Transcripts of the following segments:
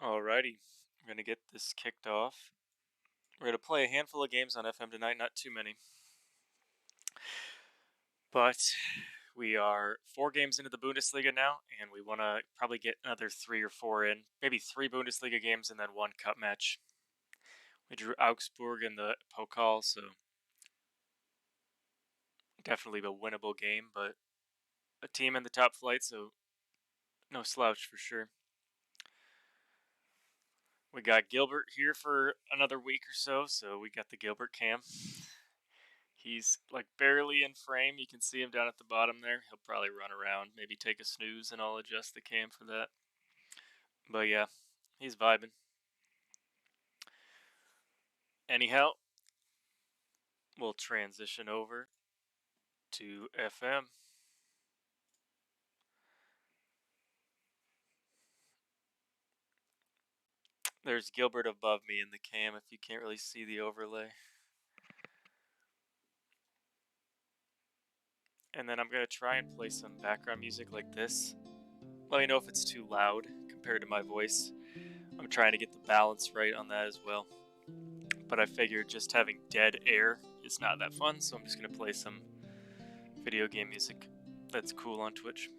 Alrighty, we're going to get this kicked off. We're going to play a handful of games on FM tonight, not too many. But we are 4 games into the Bundesliga now, and we want to probably get another 3 or 4 in. Maybe 3 Bundesliga games and then 1 cup match. We drew Augsburg in the Pokal, so definitely a winnable game, but a team in the top flight, so no slouch for sure. We got Gilbert here for another week or so we got the Gilbert cam. He's like barely in frame. You can see him down at the bottom there. He'll probably run around, maybe take a snooze, and I'll adjust the cam for that. But yeah, he's vibing. Anyhow, we'll transition over to FM. There's Gilbert above me in the cam if you can't really see the overlay. And then I'm going to try and play some background music like this. Let me know if it's too loud compared to my voice. I'm trying to get the balance right on that as well. But I figured just having dead air is not that fun, so I'm just going to play some video game music that's cool on Twitch.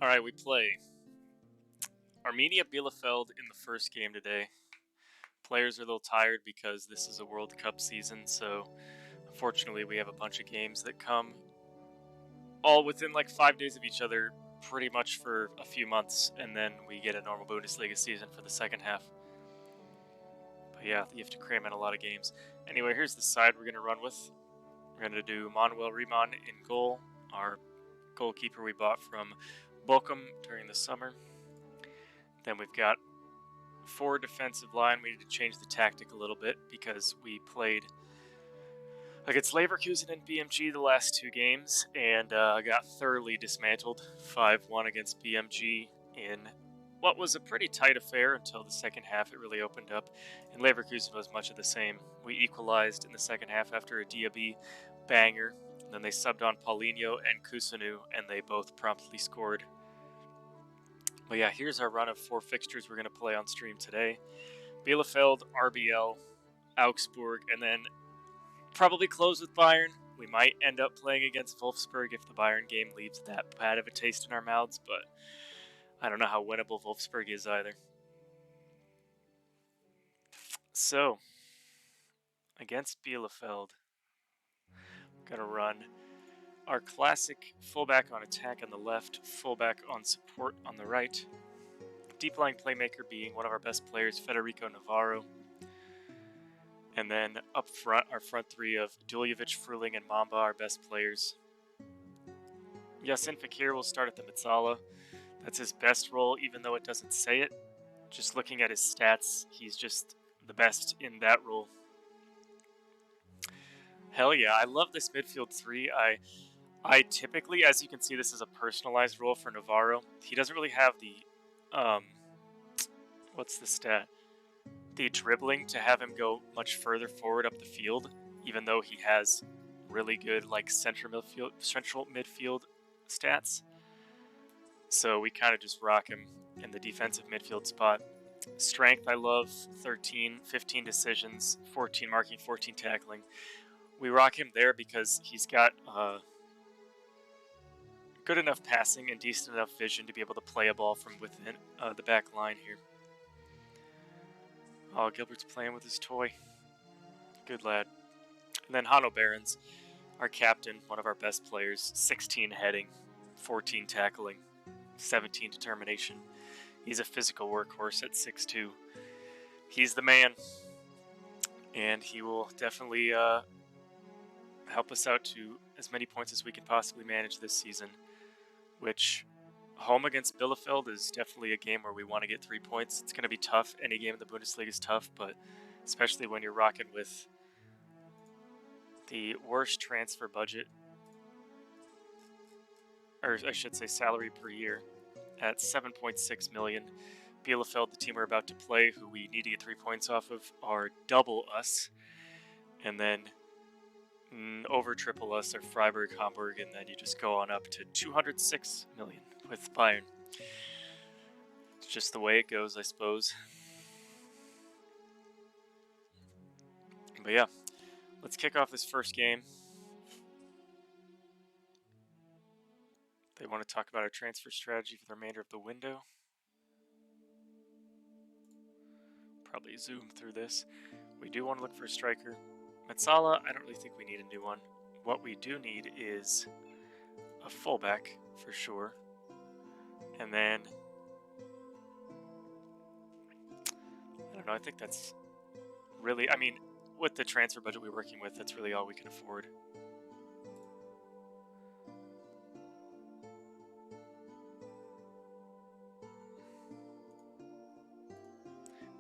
Alright, we play Arminia Bielefeld in the first game today. Players are a little tired because this is a World Cup season, so unfortunately we have a bunch of games that come all within like 5 days of each other pretty much for a few months, and then we get a normal Bundesliga season for the second half. But yeah, you have to cram in a lot of games. Anyway, here's the side we're going to run with. We're going to do Manuel Riemann in goal, our goalkeeper we bought from Bochum during the summer. Then we've got 4 defensive line. We need to change the tactic a little bit because we played against Leverkusen and BMG the last 2 games and got thoroughly dismantled 5-1 against BMG in what was a pretty tight affair until the second half. It really opened up, and Leverkusen was much of the same. We equalized in the second half after a Diaby banger. And then they subbed on Paulinho and Kusanu, and they both promptly scored. But yeah, here's our run of 4 fixtures we're going to play on stream today. Bielefeld, RBL, Augsburg, and then probably close with Bayern. We might end up playing against Wolfsburg if the Bayern game leaves that bad of a taste in our mouths, but I don't know how winnable Wolfsburg is either. So, against Bielefeld, we're going to run our classic fullback on attack on the left, fullback on support on the right. Deep lying playmaker being one of our best players, Federico Navarro. And then up front, our front 3 of Duljevic, Fruling, and Mamba, our best players. Yasin Fakir will start at the Metzala. That's his best role, even though it doesn't say it. Just looking at his stats, he's just the best in that role. Hell yeah, I love this midfield 3. I typically, as you can see, this is a personalized role for Navarro. He doesn't really have the, what's the stat? The dribbling to have him go much further forward up the field, even though he has really good like central midfield stats. So we kind of just rock him in the defensive midfield spot. Strength, I love 13, 15 decisions, 14 marking, 14 tackling. We rock him there because he's got good enough passing and decent enough vision to be able to play a ball from within the back line here. Oh, Gilbert's playing with his toy. Good lad. And then Hanno Behrens, our captain, one of our best players. 16 heading, 14 tackling, 17 determination. He's a physical workhorse at 6'2". He's the man. And he will definitely help us out to as many points as we can possibly manage this season. Which, home against Bielefeld is definitely a game where we want to get 3 points. It's going to be tough. Any game in the Bundesliga is tough, but especially when you're rocking with the worst transfer budget, or I should say salary per year, at 7.6 million. Bielefeld, the team we're about to play, who we need to get 3 points off of, are double us. And then over triple us are Freiburg, Hamburg, and then you just go on up to 206 million with Bayern. It's just the way it goes, I suppose. But yeah, let's kick off this first game. They want to talk about our transfer strategy for the remainder of the window. Probably zoom through this. We do want to look for a striker. Metzala, I don't really think we need a new one. What we do need is a fullback for sure. And then, I don't know, I think that's really, I mean, with the transfer budget we're working with, that's really all we can afford.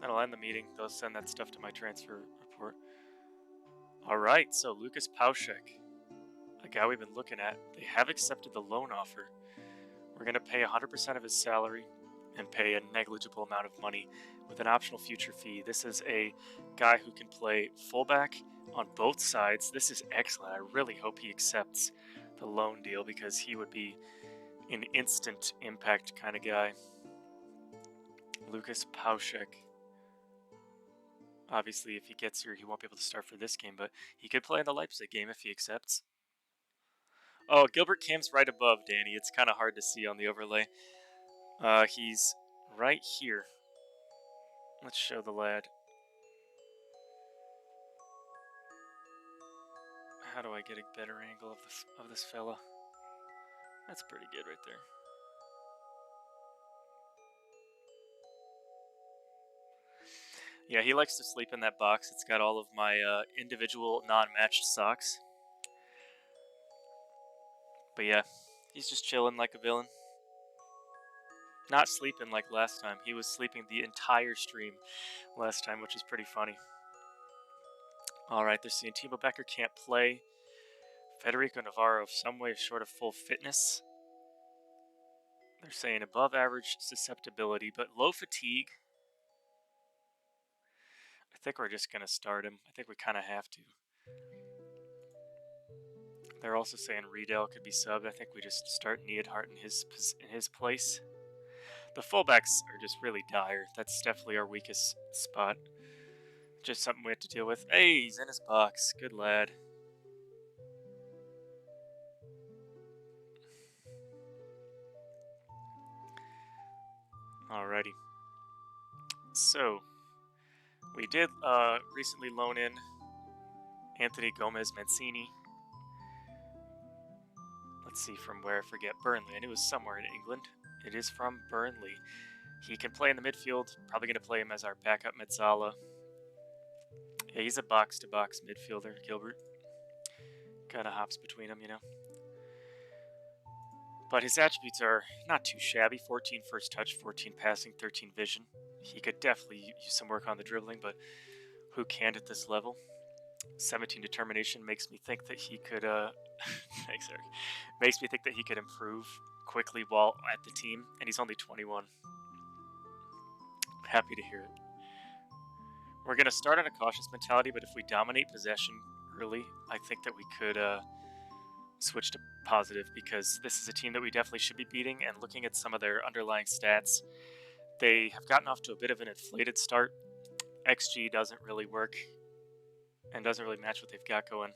That'll end the meeting. They'll send that stuff to my transfer report. Alright, so Lucas Pauschek, a guy we've been looking at, they have accepted the loan offer. We're going to pay 100% of his salary and pay a negligible amount of money with an optional future fee. This is a guy who can play fullback on both sides. This is excellent. I really hope he accepts the loan deal because he would be an instant impact kind of guy. Lucas Pauschek. Obviously, if he gets here, he won't be able to start for this game, but he could play in the Leipzig game if he accepts. Oh, Gilbert Camp's right above Danny. It's kind of hard to see on the overlay. He's right here. Let's show the lad. How do I get a better angle of this fella? That's pretty good right there. Yeah, he likes to sleep in that box. It's got all of my individual non-matched socks. But yeah, he's just chilling like a villain. Not sleeping like last time. He was sleeping the entire stream last time, which is pretty funny. Alright, they're seeing Timo Becker can't play. Federico Navarro, some way short of full fitness. They're saying above average susceptibility, but low fatigue. I think we're just going to start him. I think we kind of have to. They're also saying Riedel could be subbed. I think we just start Neidhart in his place. The fullbacks are just really dire. That's definitely our weakest spot. Just something we have to deal with. Hey, he's in his box. Good lad. Alrighty. So, we did recently loan in Anthony Gomez Mancini. Let's see from where, I forget. Burnley. I knew it was somewhere in England. It is from Burnley. He can play in the midfield. Probably going to play him as our backup Metzala. Yeah, he's a box-to-box midfielder, Gilbert. Kind of hops between them, you know. But his attributes are not too shabby. 14 first touch, 14 passing, 13 vision. He could definitely use some work on the dribbling, but who can't at this level? 17 determination makes me think that he could, thanks, Eric. Makes me think that he could improve quickly while at the team, and he's only 21. Happy to hear it. We're going to start on a cautious mentality, but if we dominate possession early, I think that we could switch to positive, because this is a team that we definitely should be beating, and looking at some of their underlying stats, they have gotten off to a bit of an inflated start. XG doesn't really work and doesn't really match what they've got going.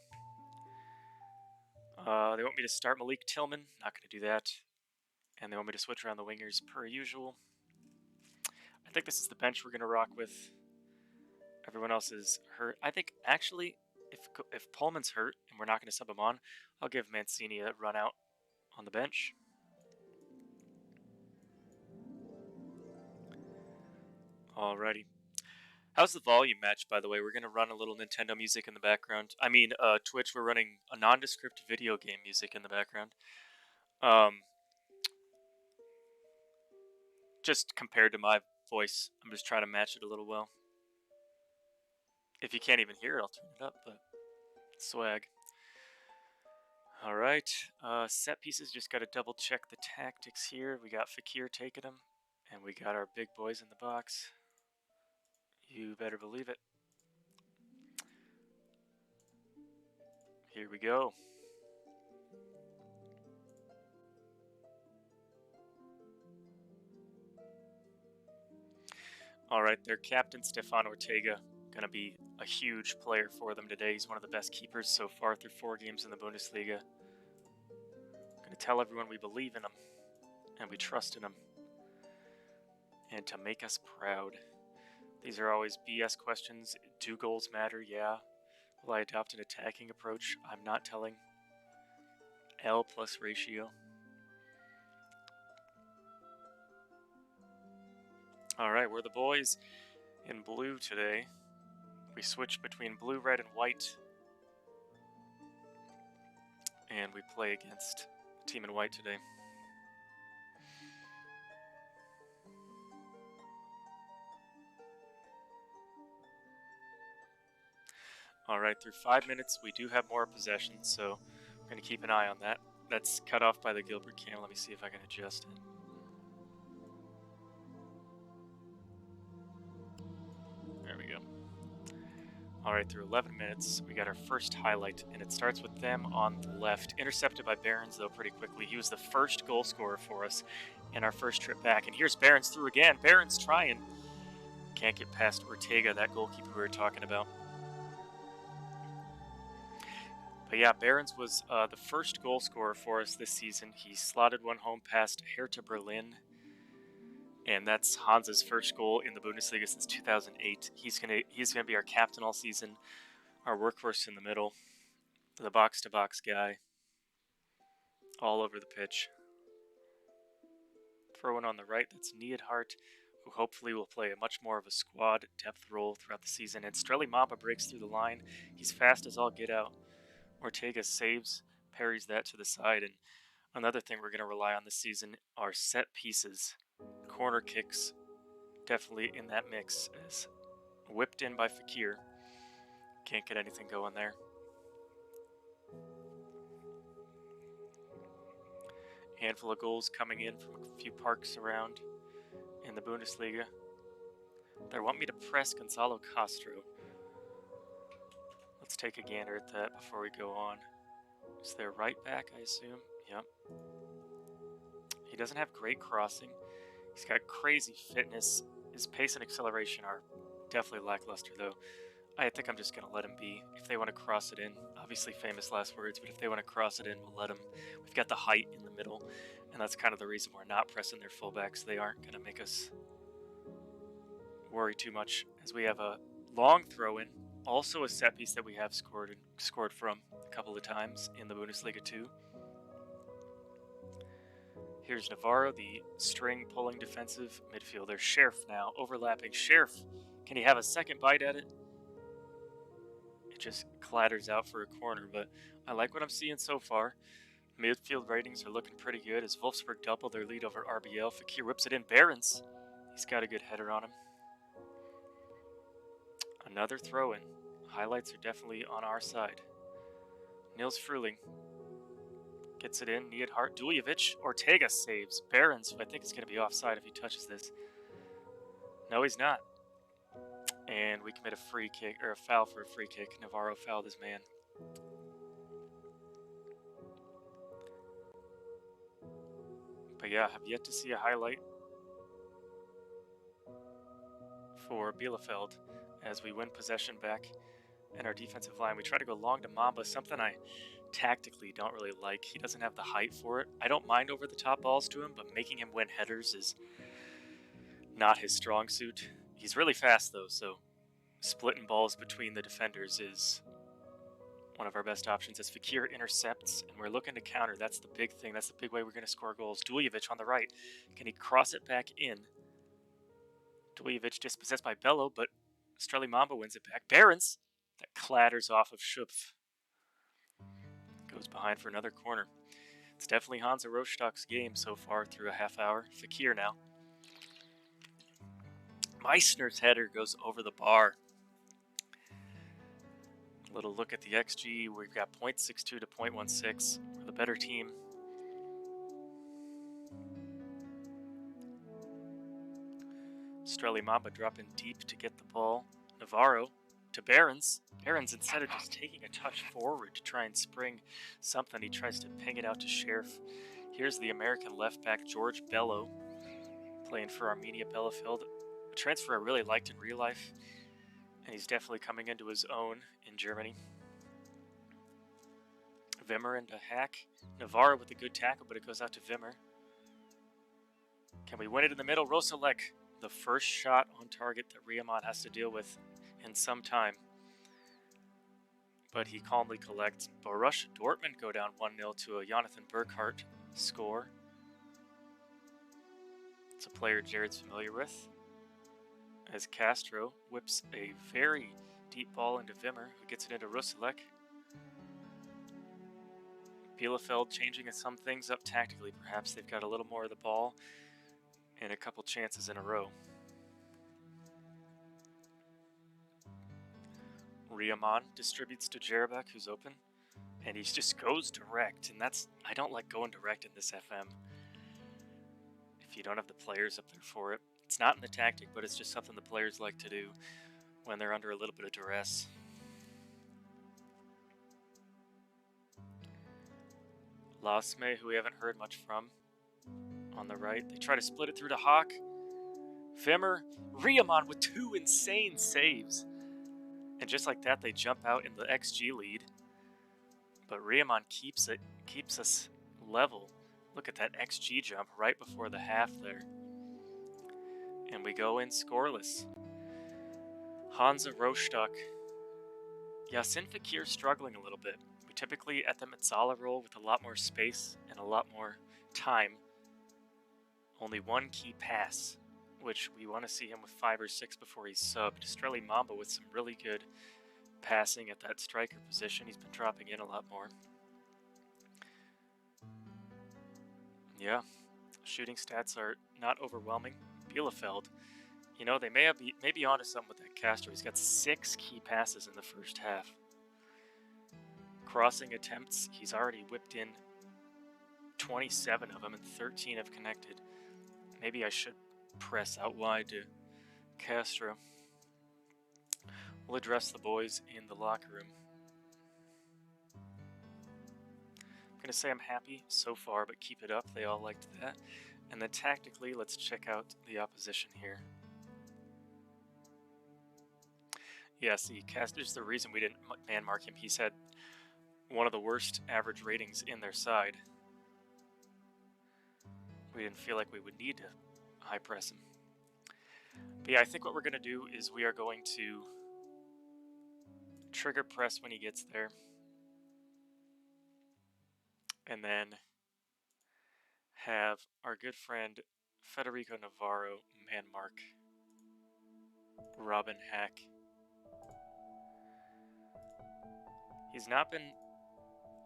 They want me to start Malik Tillman. Not going to do that. And they want me to switch around the wingers per usual. I think this is the bench we're going to rock with. Everyone else is hurt. I think, actually, if Pullman's hurt and we're not going to sub him on, I'll give Mancini a run out on the bench. Alrighty. How's the volume match, by the way? We're going to run a little Nintendo music in the background. I mean, Twitch, we're running a nondescript video game music in the background. Just compared to my voice, I'm just trying to match it a little well. If you can't even hear it, I'll turn it up, but swag. All right, set pieces, just got to double check the tactics here. We got Fakir taking them, and we got our big boys in the box. You better believe it. Here we go. All right, their captain, Stefan Ortega, going to be a huge player for them today. He's one of the best keepers so far through 4 games in the Bundesliga. Going to tell everyone we believe in him and we trust in him. And to make us proud. These are always BS questions. Do goals matter? Yeah. Will I adopt an attacking approach? I'm not telling. L plus ratio. Alright, we're the boys in blue today. We switch between blue, red, and white. And we play against the team in white today. Alright, through 5 minutes, we do have more possession, so I'm going to keep an eye on that. That's cut off by the Gilbert cam. Let me see if I can adjust it. There we go. Alright, through 11 minutes, we got our first highlight, and it starts with them on the left. Intercepted by Behrens, though, pretty quickly. He was the first goal scorer for us in our first trip back. And here's Behrens through again. Behrens trying. Can't get past Ortega, that goalkeeper we were talking about. But yeah, Behrens was the first goal scorer for us this season. He slotted one home past Hertha Berlin. And that's Hansa's first goal in the Bundesliga since 2008. He's gonna be our captain all season, our workhorse in the middle, the box-to-box guy, all over the pitch. Throwing on the right, that's Neidhart, who hopefully will play a much more of a squad depth role throughout the season. And Streli Mamba breaks through the line. He's fast as all get out. Ortega saves, parries that to the side. And another thing we're going to rely on this season are set pieces. Corner kicks, definitely in that mix, as whipped in by Fakir. Can't get anything going there. Handful of goals coming in from a few parks around in the Bundesliga. They want me to press Gonzalo Castro. Let's take a gander at that before we go on. Is there right back, I assume? Yep. He doesn't have great crossing. He's got crazy fitness. His pace and acceleration are definitely lackluster, though. I think I'm just going to let him be. If they want to cross it in, obviously famous last words, but if they want to cross it in, we'll let them. We've got the height in the middle, and that's kind of the reason we're not pressing their fullbacks. They aren't going to make us worry too much, as we have a long throw-in, also a set piece that we have scored from a couple of times in the Bundesliga too. Here's Navarro, the string-pulling defensive midfielder. Scherf now, overlapping. Scherf, can he have a second bite at it? It just clatters out for a corner, but I like what I'm seeing so far. Midfield ratings are looking pretty good as Wolfsburg double their lead over RBL. Fakir whips it in. Behrens, he's got a good header on him. Another throw-in. Highlights are definitely on our side. Nils Fruling gets it in. Neidhart, Duljevic, Ortega saves. Behrens, who I think is going to be offside if he touches this. No, he's not. And we commit a free kick, or a foul for a free kick. Navarro fouled his man. But yeah, have yet to see a highlight for Bielefeld as we win possession back in our defensive line. We try to go long to Mamba, something I tactically don't really like. He doesn't have the height for it. I don't mind over-the-top balls to him, but making him win headers is not his strong suit. He's really fast, though, so splitting balls between the defenders is one of our best options as Fakir intercepts, and we're looking to counter. That's the big thing. That's the big way we're going to score goals. Duljevic on the right. Can he cross it back in? Duljevic dispossessed by Bello, but Streli Mamba wins it back. Behrens, that clatters off of Schupf. Goes behind for another corner. It's definitely Hansa Rostock's game so far through a half hour. Fakir now. Meissner's header goes over the bar. A little look at the XG. We've got 0.62 to 0.16. We're the better team. Strelly Mamba dropping deep to get the ball. Navarro to Behrens. Behrens, instead of just taking a touch forward to try and spring something, he tries to ping it out to Sheriff. Here's the American left back, George Bello, playing for Arminia Bielefeld. A transfer I really liked in real life, and he's definitely coming into his own in Germany. Wimmer into Hack. Navarro with a good tackle, but it goes out to Wimmer. Can we win it in the middle? Rosolek, the first shot on target that Riemann has to deal with in some time. But he calmly collects. Borussia Dortmund go down 1-0 to a Jonathan Burkhardt score. It's a player Jared's familiar with. As Castro whips a very deep ball into Wimmer, who gets it into Rosolek. Bielefeld changing some things up tactically, perhaps. They've got a little more of the ball and a couple chances in a row. Riemann distributes to Jerabek, who's open, and he just goes direct, and I don't like going direct in this FM. If you don't have the players up there for it. It's not in the tactic, but it's just something the players like to do when they're under a little bit of duress. Lasme, who we haven't heard much from, on the right. They try to split it through to Hawk. Wimmer, Riemann with 2 insane saves. And just like that, they jump out in the XG lead. But Riemann keeps us level. Look at that XG jump right before the half there. And we go in scoreless. Hansa Rostock. Yasin Fakir struggling a little bit. We typically at the Metzala role with a lot more space and a lot more time. Only one key pass, which we want to see him with 5 or 6 before he's subbed. Strelly Mamba with some really good passing at that striker position. He's been dropping in a lot more. Yeah, shooting stats are not overwhelming. Bielefeld, you know, they may be onto something with that Castro. He's got 6 key passes in the first half. Crossing attempts, he's already whipped in 27 of them, and 13 have connected. Maybe I should press out wide to Castro. We'll address the boys in the locker room. I'm going to say I'm happy so far, but keep it up. They all liked that. And then tactically, let's check out the opposition here. Yeah, see, Castro's the reason we didn't man mark him. He's had one of the worst average ratings in their side. We didn't feel like we would need to high press him. But yeah, I think what we're going to do is we are going to trigger press when he gets there. And then have our good friend Federico Navarro man mark Robin Hack. He's not been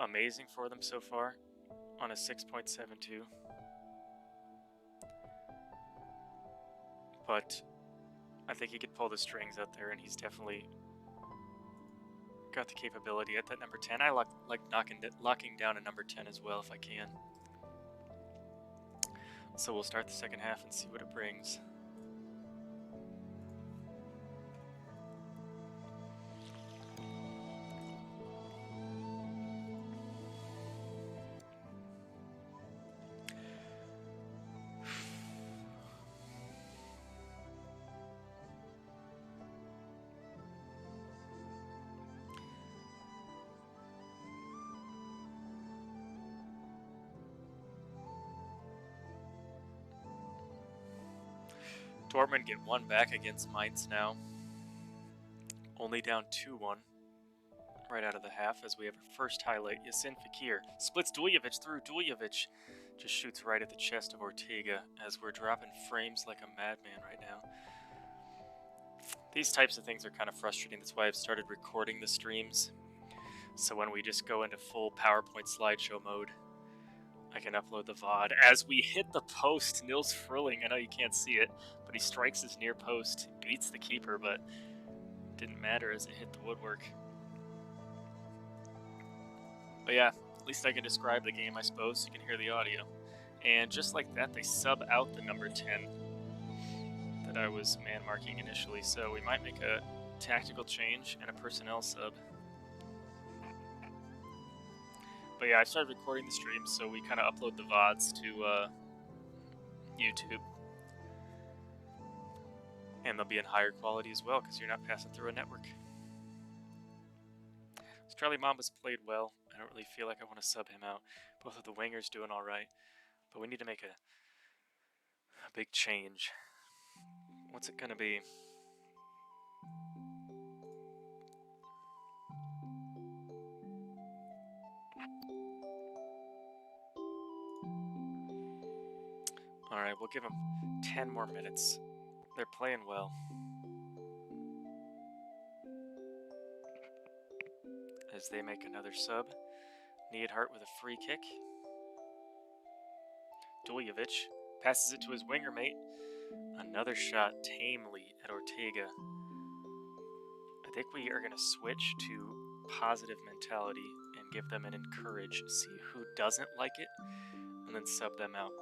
amazing for them so far on a 6.72. But I think he could pull the strings out there, and he's definitely got the capability at that number 10. I like locking down a number 10 as well if I can. So we'll start the second half and see what it brings. Dortmund get 1 back against Mainz now. Only down 2-1 right out of the half as we have our first highlight. Yasin Fakir splits Duljevic through. Duljevic just shoots right at the chest of Ortega as we're dropping frames like a madman right now. These types of things are kind of frustrating. That's why I've started recording the streams. So when we just go into full PowerPoint slideshow mode, I can upload the VOD. As we hit the post, Nils Furling, I know you can't see it, but he strikes his near post, beats the keeper, but didn't matter as it hit the woodwork. But yeah, at least I can describe the game, I suppose, so you can hear the audio. And just like that, they sub out the number 10 that I was man marking initially, so we might make a tactical change and a personnel sub. But yeah, I started recording the stream, so we kind of upload the VODs to YouTube. And they'll be in higher quality as well, because you're not passing through a network. Australia Mamba's played well. I don't really feel like I want to sub him out. Both of the wingers doing alright. But we need to make a big change. What's it going to be? Alright, we'll give them 10 more minutes. They're playing well. As they make another sub. Neidhart with a free kick. Duljevic passes it to his winger mate. Another shot tamely at Ortega. I think we are going to switch to positive mentality and give them an encourage. See who doesn't like it, and then sub them out.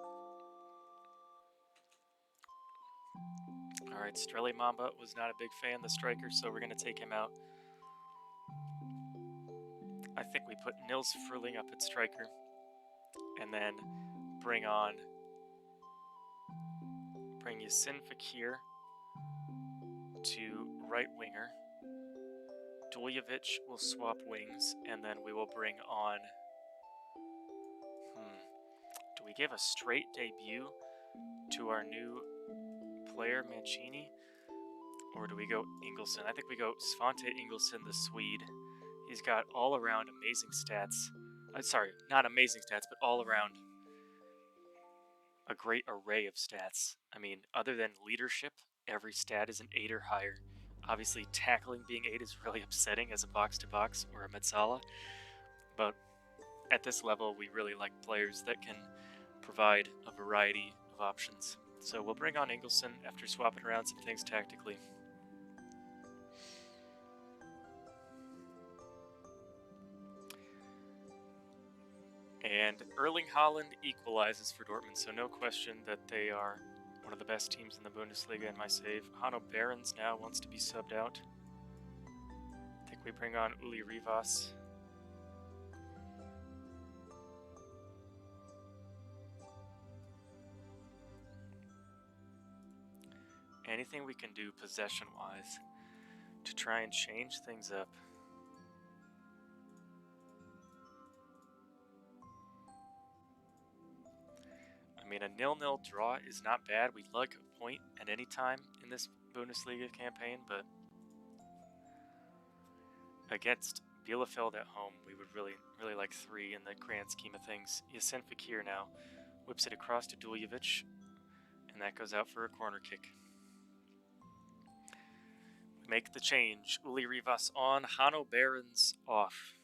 Alright, Strelly Mamba was not a big fan of the striker, so we're going to take him out. I think we put Nils Furling up at striker, and then bring Yasin Fakir to right winger. Duljevic will swap wings, and then we will bring on... Do we give a straight debut to our new player, Mancini? Or do we go Ingelsson? I think we go Svante Ingelsson, the Swede. He's got all-around amazing stats. Sorry, not amazing stats, but all-around a great array of stats. I mean, other than leadership, every stat is an 8 or higher. Obviously, tackling being 8 is really upsetting as a box-to-box or a Metzala. But at this level, we really like players that can provide a variety of options. So we'll bring on Ingelsson after swapping around some things tactically. And Erling Haaland equalizes for Dortmund, so no question that they are one of the best teams in the Bundesliga in my save. Hanno Behrens now wants to be subbed out. I think we bring on Uli Rivas. Anything we can do possession-wise to try and change things up. I mean, a 0-0 draw is not bad. We'd like a point at any time in this Bundesliga campaign, but against Bielefeld at home, we would really like 3 in the grand scheme of things. Yasin Fakir now whips it across to Duljevic, and that goes out for a corner kick. We make the change. Uli Rivas on, Hanno Behrens off.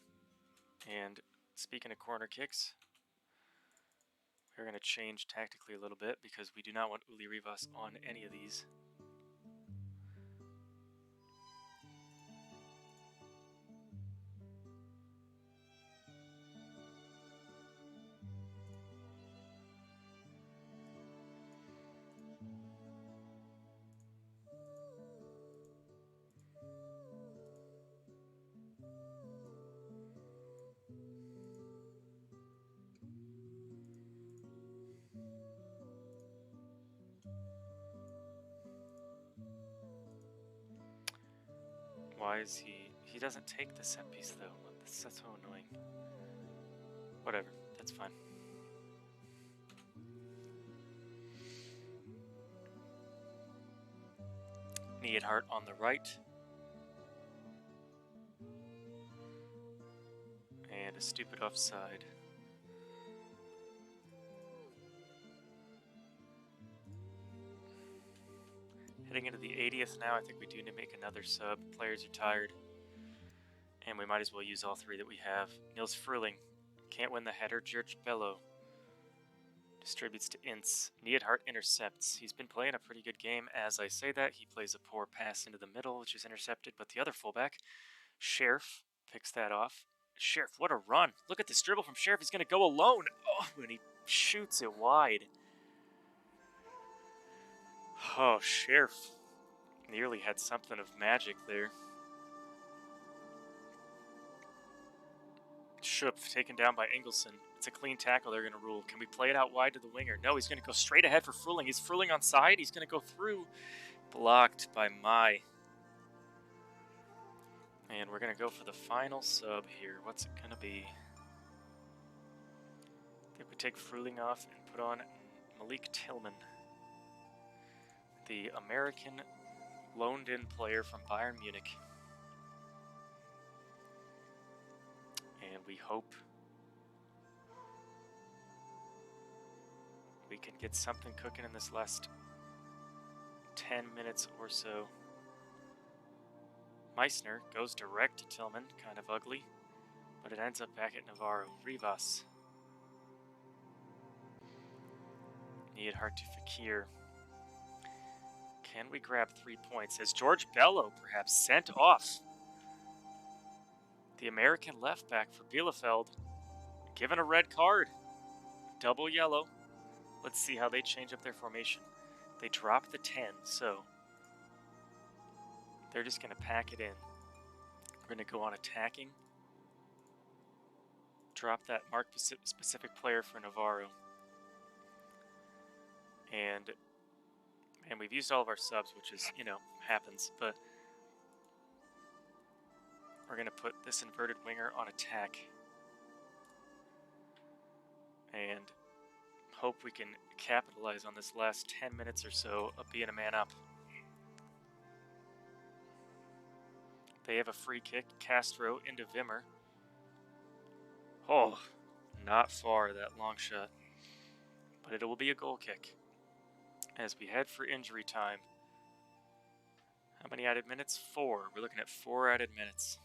And speaking of corner kicks, we're going to change tactically a little bit because we do not want Uli Rivas on any of these. Why is he doesn't take the set piece though. That's so annoying. Whatever, that's fine. Neidhart on the right. And a stupid offside. Heading into the 80th now, I think we do need to make another sub. Players are tired. And we might as well use all 3 that we have. Nils Furling can't win the header. George Bello distributes to Ince. Neidhart intercepts. He's been playing a pretty good game. As I say that, he plays a poor pass into the middle, which is intercepted. But the other fullback, Sheriff, picks that off. Sheriff, what a run. Look at this dribble from Sheriff. He's going to go alone. Oh, and he shoots it wide. Oh, Sheriff nearly had something of magic there. Schupf taken down by Engelson. It's a clean tackle they're going to rule. Can we play it out wide to the winger? No, he's going to go straight ahead for Fruling. He's Fruling on side. He's going to go through. Blocked by Mai. And we're going to go for the final sub here. What's it going to be? I think we take Fruling off and put on Malik Tillman, the American loaned-in player from Bayern Munich. And we hope we can get something cooking in this last 10 minutes or so. Meissner goes direct to Tillman, kind of ugly, but it ends up back at Navarro. Rivas. Neidhart to Fakir. Can we grab 3 points? As George Bello perhaps sent off the American left back for Bielefeld, given a red card. Double yellow. Let's see how they change up their formation. They drop the 10, so they're just going to pack it in. We're going to go on attacking. Drop that mark-specific player for Navarro. And we've used all of our subs, which is, happens, but we're going to put this inverted winger on attack. And hope we can capitalize on this last 10 minutes or so of being a man up. They have a free kick. Castro into Wimmer. Oh, not far, that long shot. But it will be a goal kick. As we head for injury time. How many added minutes? 4. We're looking at 4 added minutes.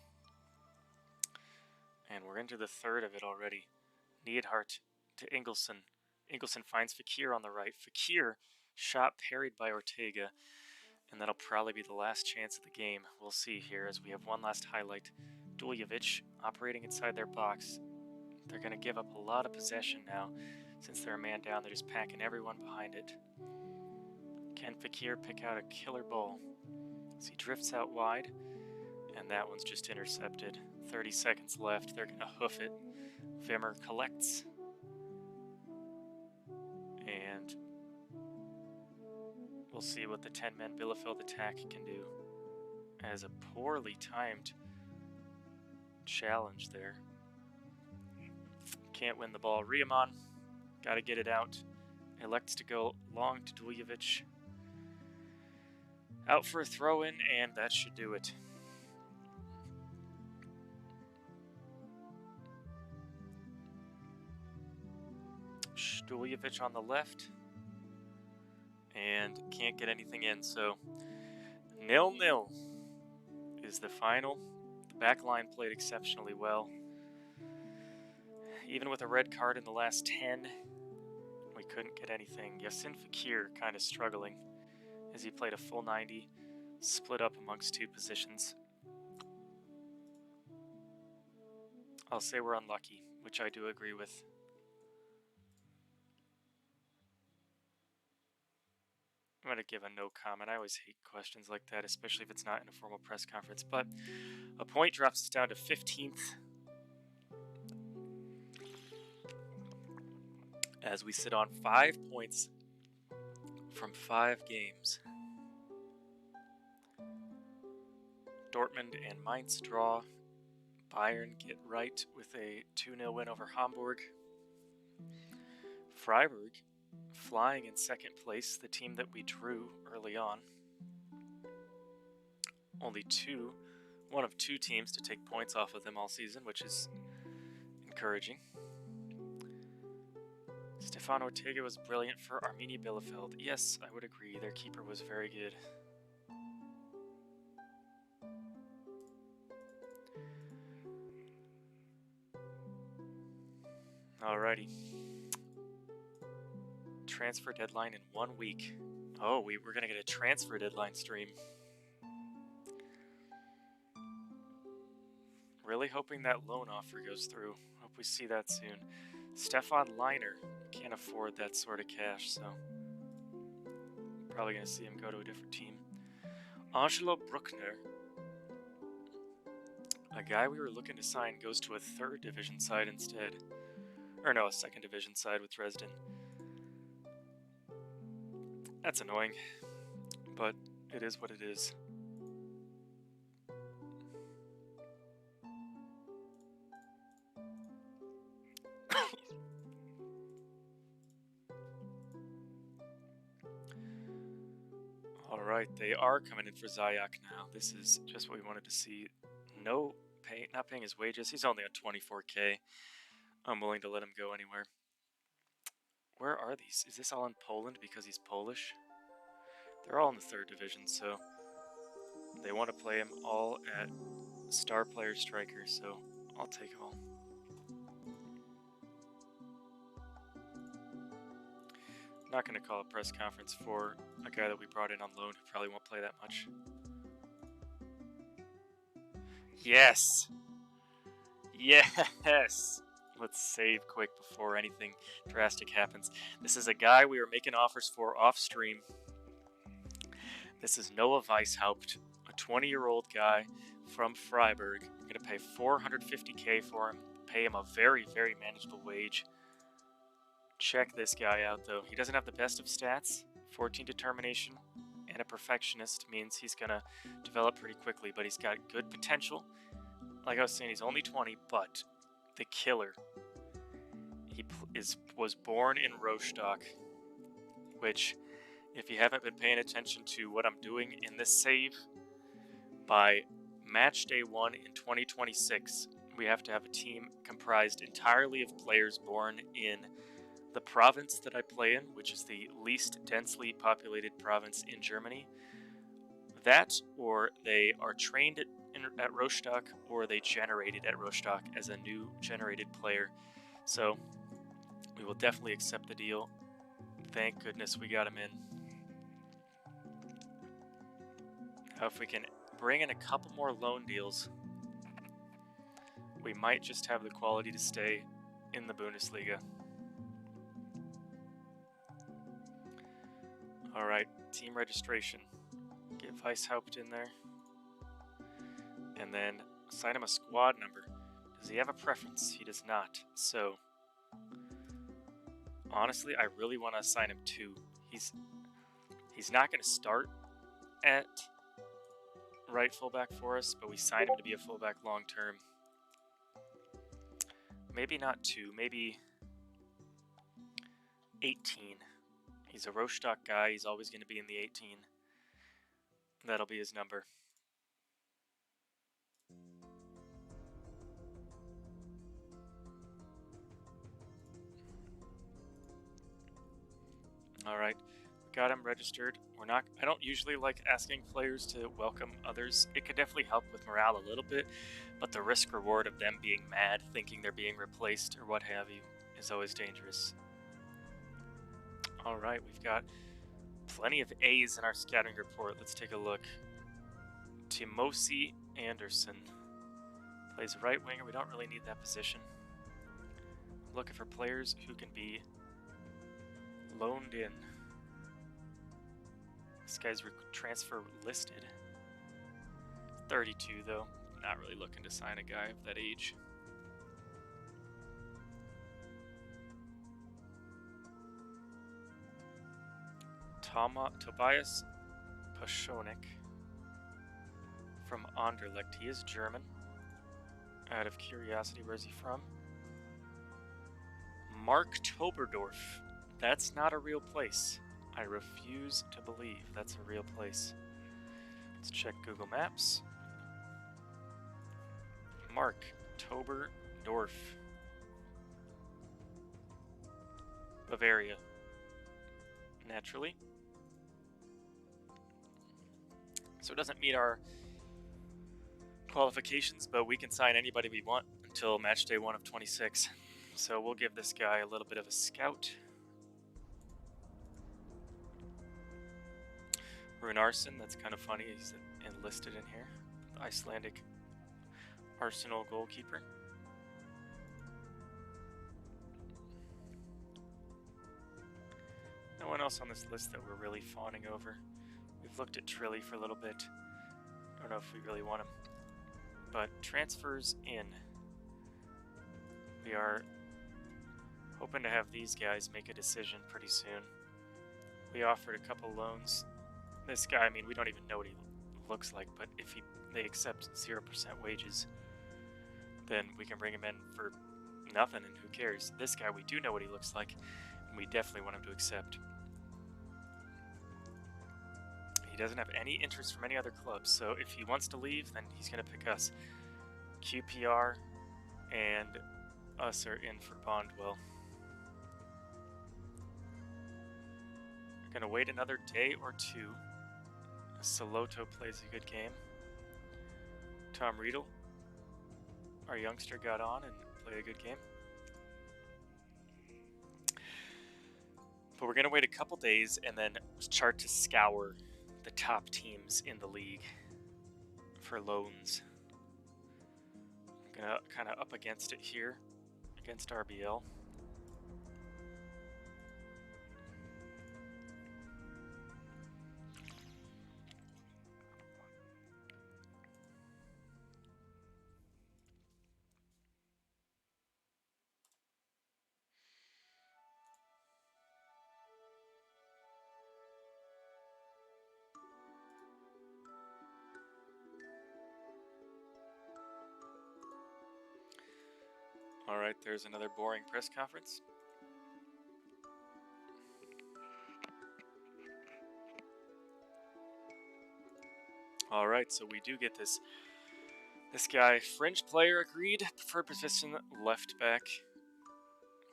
And we're into the third of it already. Neidhart to Engelson. Engelson finds Fakir on the right. Fakir, shot parried by Ortega. And that'll probably be the last chance of the game. We'll see here as we have one last highlight. Duljevic operating inside their box. They're going to give up a lot of possession now. Since they're a man down, they're just packing everyone behind it. Can Fakir pick out a killer ball? As he drifts out wide. And that one's just intercepted. 30 seconds left. They're going to hoof it. Wimmer collects. And we'll see what the 10-man Bielefeld attack can do. As a poorly timed challenge there. Can't win the ball. Riemann, got to get it out. Elects to go long to Duljevic. Out for a throw-in, and that should do it. Duljevic on the left. And can't get anything in, so 0-0 is the final. The back line played exceptionally well. Even with a red card in the last 10, we couldn't get anything. Yassin Fakir kind of struggling as he played a full 90, split up amongst 2 positions. I'll say we're unlucky, which I do agree with. I'm going to give a no comment. I always hate questions like that, especially if it's not in a formal press conference. But a point drops us down to 15th. As we sit on 5 points from 5 games. Dortmund and Mainz draw. Bayern get right with a 2-0 win over Hamburg. Freiburg flying in second place, the team that we drew early on. Only one of 2 teams to take points off of them all season, which is encouraging. Stefan Ortega was brilliant for Arminia Bielefeld. Yes, I would agree. Their keeper was very good. Alrighty. Transfer deadline in 1 week. Oh, we're going to get a transfer deadline stream. Really hoping that loan offer goes through. Hope we see that soon. Stefan Leiner. Can't afford that sort of cash, so probably going to see him go to a different team. Angelo Bruckner. A guy we were looking to sign goes to a 3rd division side instead. Or no, a 2nd division side with Dresden. That's annoying, but it is what it is. Alright, they are coming in for Zayak now. This is just what we wanted to see. No pay, not paying his wages. He's only on 24k. I'm willing to let him go anywhere. Where are these? Is this all in Poland because he's Polish? They're all in the 3rd division, so they want to play him all at star player striker, so I'll take them all. Not going to call a press conference for a guy that we brought in on loan who probably won't play that much. Yes! Yes! Let's save quick before anything drastic happens. This is a guy we were making offers for off stream. This is Noah Weishaupt, a 20-year-old guy from Freiburg. We're going to pay 450k for him, pay him a very, very manageable wage. Check this guy out, though. He doesn't have the best of stats. 14 determination and a perfectionist means he's going to develop pretty quickly, but he's got good potential. Like I was saying, he's only 20, but the killer. He was born in Rostock, which, if you haven't been paying attention to what I'm doing in this save, by match day 1 in 2026, we have to have a team comprised entirely of players born in the province that I play in, which is the least densely populated province in Germany. That, or they are trained at Rostock, or they generated at Rostock as a new generated player. So we will definitely accept the deal. Thank goodness we got him in. Now if we can bring in a couple more loan deals, we might just have the quality to stay in the Bundesliga. Alright, team registration. Get Weishaupt in there. And then assign him a squad number. Does he have a preference? He does not. So, honestly, I really want to assign him 2. He's not going to start at right fullback for us, but we signed him to be a fullback long term. Maybe not 2, maybe 18. He's a Rostock guy. He's always going to be in the 18. That'll be his number. Alright, got him registered. I don't usually like asking players to welcome others. It could definitely help with morale a little bit, but the risk reward of them being mad, thinking they're being replaced or what have you, is always dangerous. Alright, we've got plenty of A's in our scouting report. Let's take a look. Timosi Anderson plays right winger. We don't really need that position. Looking for players who can be loaned in. This guy's transfer listed. 32 though. Not really looking to sign a guy of that age. Tobias Paschonik from Anderlecht. He is German. Out of curiosity, where's he from? Mark Toberdorf. That's not a real place. I refuse to believe that's a real place. Let's check Google Maps. Mark Toberdorf. Bavaria. Naturally. So it doesn't meet our qualifications, but we can sign anybody we want until match day 1 of 26. So we'll give this guy a little bit of a scout. Runarsson, that's kind of funny. He's enlisted in here. The Icelandic Arsenal goalkeeper. No one else on this list that we're really fawning over. We've looked at Trilly for a little bit. Don't know if we really want him. But transfers in. We are hoping to have these guys make a decision pretty soon. We offered a couple loans. This guy, I mean, we don't even know what he looks like, but if they accept 0% wages, then we can bring him in for nothing, and who cares? This guy, we do know what he looks like, and we definitely want him to accept. He doesn't have any interest from any other clubs, so if he wants to leave, then he's going to pick us. QPR and us are in for Bondwell. We're going to wait another day or two. Saloto plays a good game. Tom Riedel, our youngster, got on and played a good game. But we're going to wait a couple days and then start to scour the top teams in the league for loans. I'm going to kind of up against it here, against RBL. All right, there's another boring press conference. All right, so we do get this guy, fringe player agreed, preferred position left back.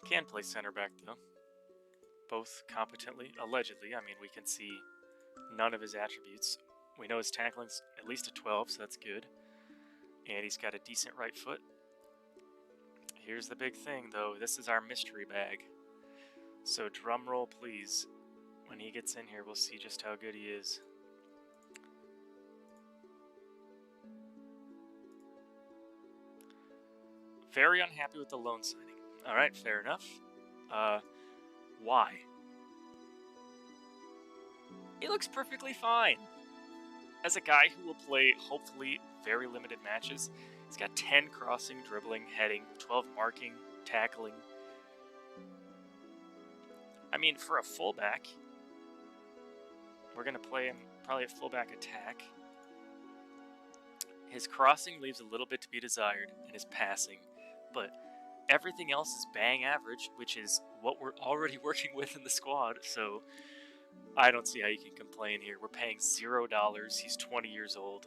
Can play center back though. Both competently, allegedly. I mean, we can see none of his attributes. We know his tackling's at least a 12, so that's good. And he's got a decent right foot. Here's the big thing, though. This is our mystery bag. So drum roll, please. When he gets in here, we'll see just how good he is. Very unhappy with the loan signing. All right, fair enough. Why? He looks perfectly fine. As a guy who will play, hopefully, very limited matches, he's got 10 crossing, dribbling, heading, 12 marking, tackling. I mean, for a fullback, we're going to play him probably at fullback attack. His crossing leaves a little bit to be desired in his passing, but everything else is bang average, which is what we're already working with in the squad, so I don't see how you can complain here. We're paying $0. He's 20 years old.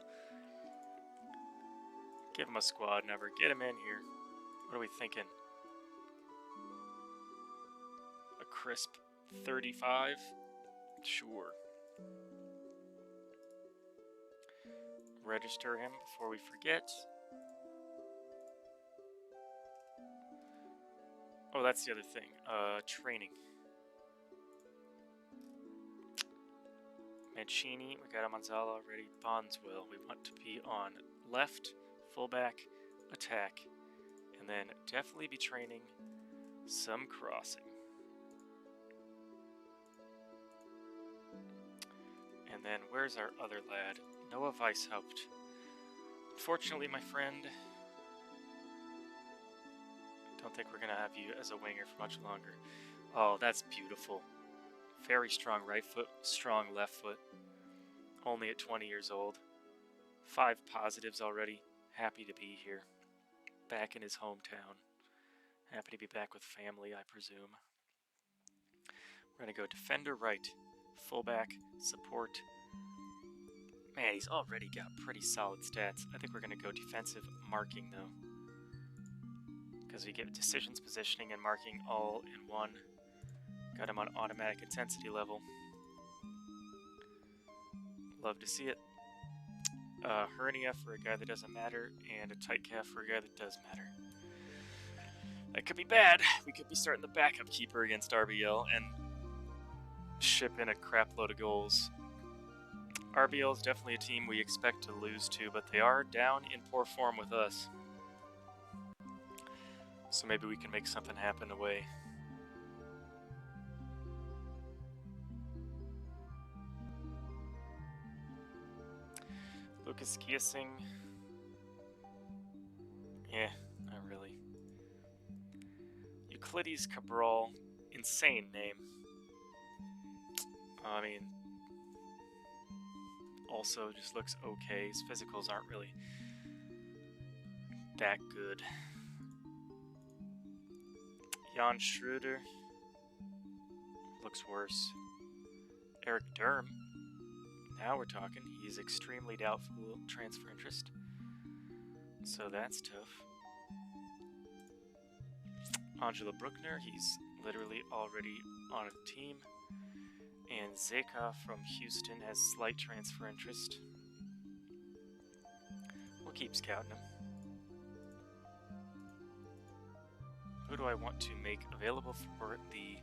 Give him a squad number. Get him in here. What are we thinking? A crisp 35? Sure. Register him before we forget. Oh, that's the other thing. Training. Mancini, we got Manzala already. Bondswell, we want to be on left, fullback, attack. And then definitely be training some crossing. And then where's our other lad? Noah Weishaupt. Unfortunately, my friend, don't think we're going to have you as a winger for much longer. Oh, that's beautiful. Very strong right foot, strong left foot. Only at 20 years old. 5 positives already. Happy to be here. Back in his hometown. Happy to be back with family, I presume. We're going to go defender right. Fullback, support. Man, he's already got pretty solid stats. I think we're going to go defensive marking, though. Because we get decisions, positioning, and marking all in one. Got him on automatic intensity level. Love to see it. Hernia for a guy that doesn't matter, and a tight calf for a guy that does matter. That could be bad. We could be starting the backup keeper against RBL and ship in a crap load of goals. RBL is definitely a team we expect to lose to, but they are down in poor form with us. So maybe we can make something happen away. Lucas Giesing. Yeah, not really. Euclides Cabral. Insane name. I mean, also just looks okay. His physicals aren't really that good. Jan Schroeder looks worse. Eric Durm. Now we're talking. He's extremely doubtful transfer interest. So that's tough. Angela Bruckner, he's literally already on a team. And Zeka from Houston has slight transfer interest. We'll keep scouting him. Who do I want to make available for the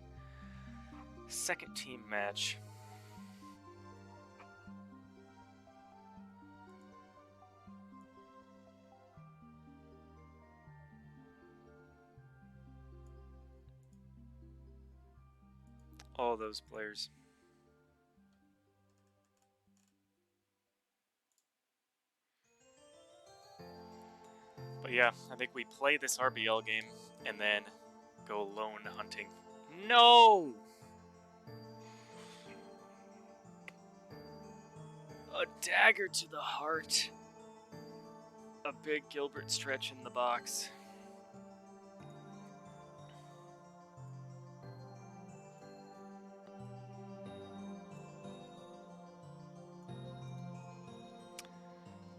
second team match? All those players. But yeah, I think we play this RBL game and then go lone hunting. No! A dagger to the heart. A big Gilbert stretch in the box.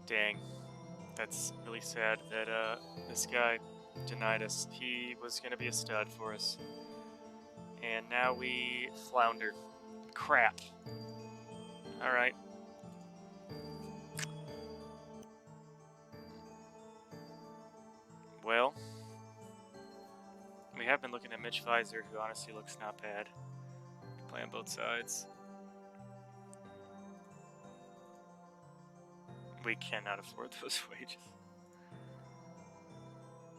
Dang. That's really sad that this guy denied us. He was going to be a stud for us. And now we flounder. Crap. Alright. Well, we have been looking at Mitch Weiser, who honestly looks not bad. Play on both sides. We cannot afford those wages.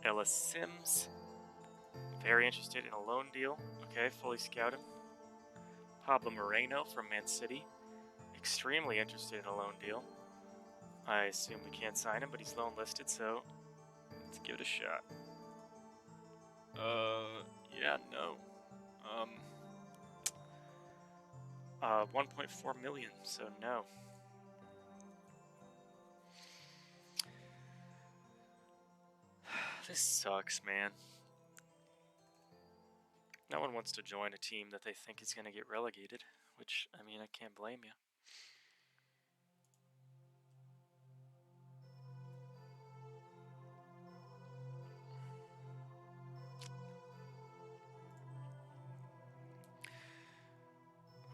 Ellis Sims. Very interested in a loan deal. Okay, fully scouted. Pablo Moreno from Man City. Extremely interested in a loan deal. I assume we can't sign him, but he's loan listed, so let's give it a shot. Yeah, no. 1.4 million, so no. This sucks, man. No one wants to join a team that they think is going to get relegated, which, I mean, I can't blame you.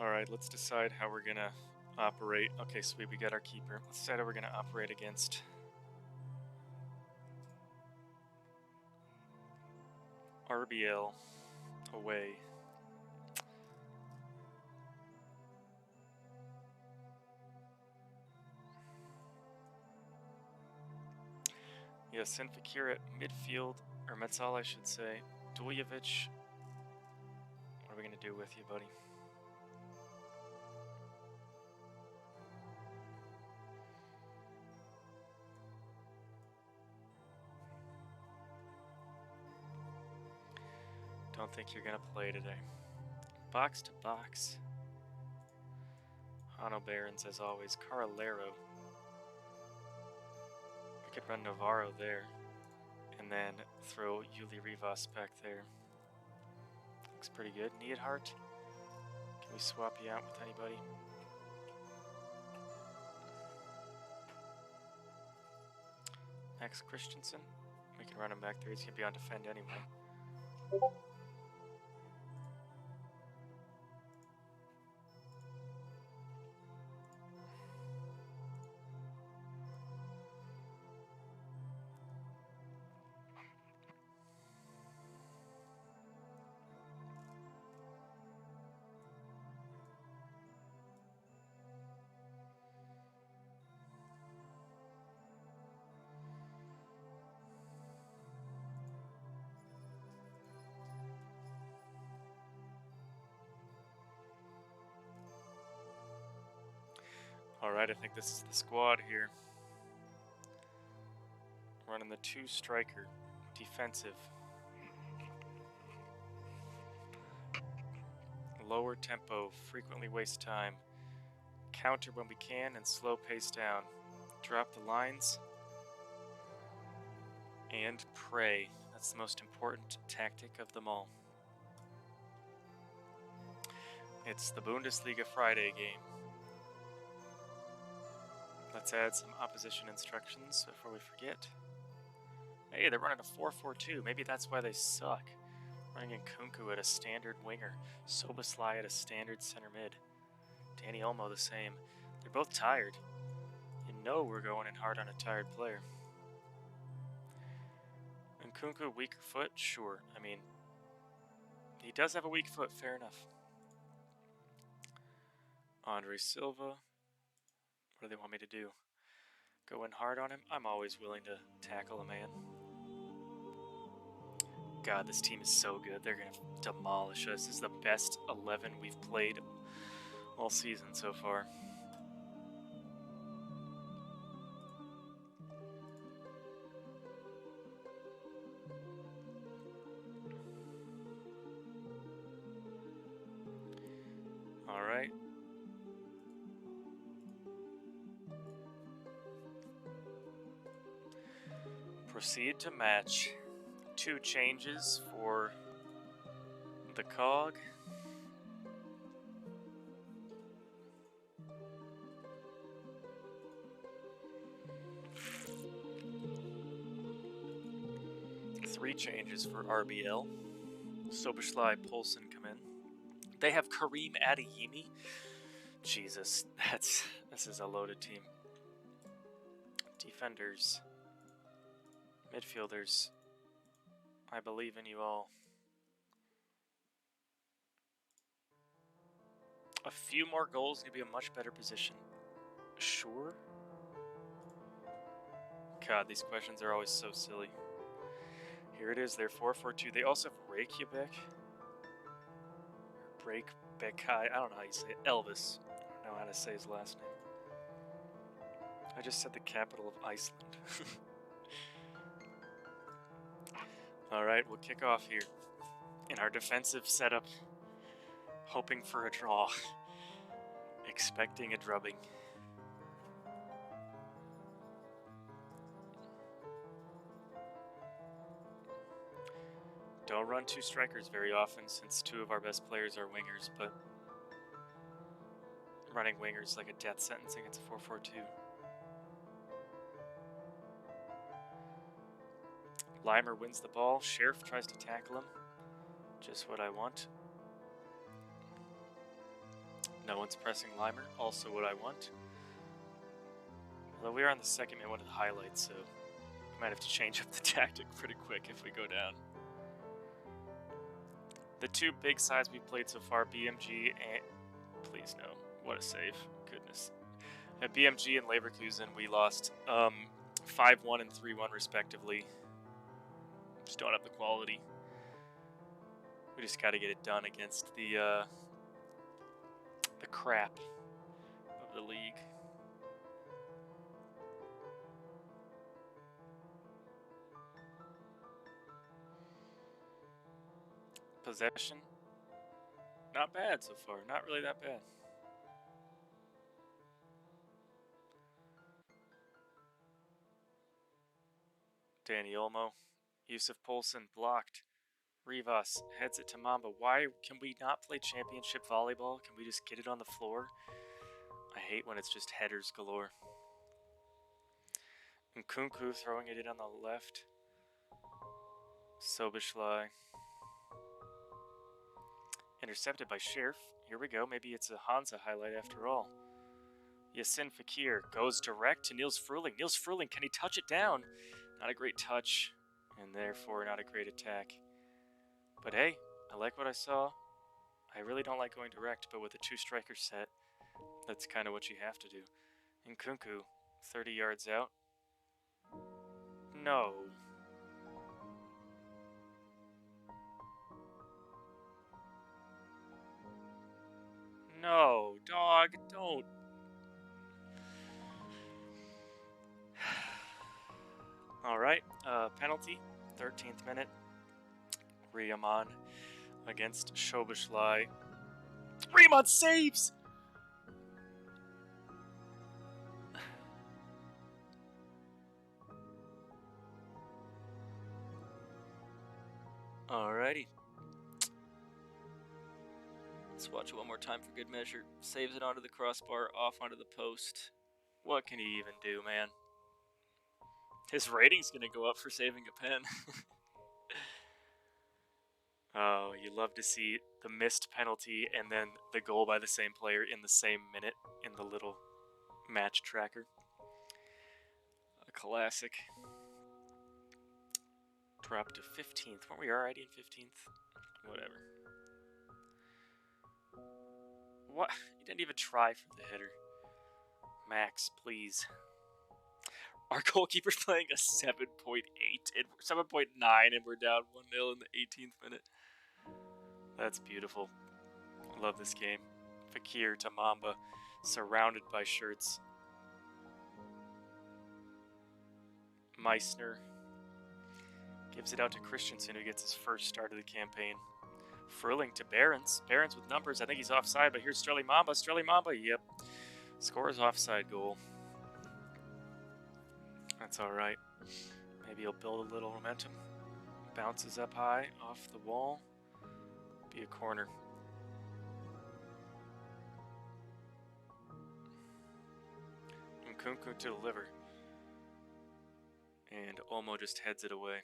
Alright, let's decide how we're going to operate. Okay, sweet, we got our keeper. Let's decide how we're going to operate against RBL away. Yeah, send Fakir at midfield, or Metzal, I should say. Duljevic. What are we going to do with you, buddy? Don't think you're going to play today. Box to box. Hano Barons, as always. Carolero. We could run Navarro there. And then throw Yuli Rivas back there. Looks pretty good. Neidhart. Can we swap you out with anybody? Max Christensen. We can run him back there. He's going to be on defend anyway. Alright, I think this is the squad here. Running the 2-striker. Defensive. Lower tempo, frequently waste time. Counter when we can and slow pace down. Drop the lines. And pray. That's the most important tactic of them all. It's the Bundesliga Friday game. Let's add some opposition instructions before we forget. Hey, they're running a 4-4-2. Maybe that's why they suck. Running Nkunku at a standard winger. Soboslai at a standard center mid. Danny Olmo the same. They're both tired. You know we're going in hard on a tired player. Nkunku, weaker foot? Sure. I mean, he does have a weak foot. Fair enough. Andre Silva. What do they want me to do? Go in hard on him? I'm always willing to tackle a man. God, this team is so good. They're going to demolish us. This is the best 11 we've played all season so far. All right. Proceed to match. 2 changes for the cog. Three changes for RBL. Soboslai, Poulsen come in. They have Kareem Adeyemi. Jesus, this is a loaded team. Defenders. Midfielders. I believe in you all. A few more goals could be a much better position. Sure. God, these questions are always so silly. Here it is, they're 4-4-2. They also have Reykjavik. Bekai, I don't know how you say it. Elvis. I don't know how to say his last name. I just said the capital of Iceland. Alright, we'll kick off here. In our defensive setup, hoping for a draw. Expecting a drubbing. Don't run 2 strikers very often since 2 of our best players are wingers, but running wingers like a death sentence against a 4-4-2. Limer wins the ball. Sheriff tries to tackle him. Just what I want. No one's pressing Limer. Also what I want. Although we are on the second minute, one of the highlights, so we might have to change up the tactic pretty quick if we go down. The 2 big sides we've played so far, BMG and... Please no. What a save. Goodness. At BMG and Leverkusen, we lost 5-1 and 3-1 respectively. Just don't have the quality. We just got to get it done against the crap of the league. Possession, not bad so far. Not really that bad. Danny Olmo, Yusuf Poulsen blocked. Rivas heads it to Mamba. Why can we not play championship volleyball? Can we just get it on the floor? I hate when it's just headers galore. Nkunku throwing it in on the left. Soboslai. Intercepted by Sheriff. Here we go. Maybe it's a Hansa highlight after all. Yasin Fakir goes direct to Niels Fruling. Niels Fruling, can he touch it down? Not a great touch, and therefore not a great attack. But hey, I like what I saw. I really don't like going direct, but with a 2-striker set, that's kind of what you have to do. Nkunku, 30 yards out. No. No, dog, don't. penalty, 13th minute. Riemann against Schoboschlei. Riemann saves! Alrighty. Let's watch it one more time for good measure. Saves it onto the crossbar, off onto the post. What can he even do, man? His rating's gonna go up for saving a pen. Oh, you love to see the missed penalty and then the goal by the same player in the same minute in the little match tracker. A classic. Dropped to 15th. Weren't we already in 15th? Whatever. What? You didn't even try for the header. Max, please. Our goalkeeper's playing a 7.8 and 7.9 and we're down 1-0 in the 18th minute. That's beautiful. Love this game. Fakir to Mamba, surrounded by shirts. Meissner gives it out to Christensen, who gets his first start of the campaign. Furling to Behrens. Behrens with numbers. I think he's offside, but here's Sterling Mamba. Sterling Mamba, yep. Scores offside goal. That's alright. Maybe he'll build a little momentum. Bounces up high, off the wall. Be a corner. Nkunku to deliver. And Olmo just heads it away.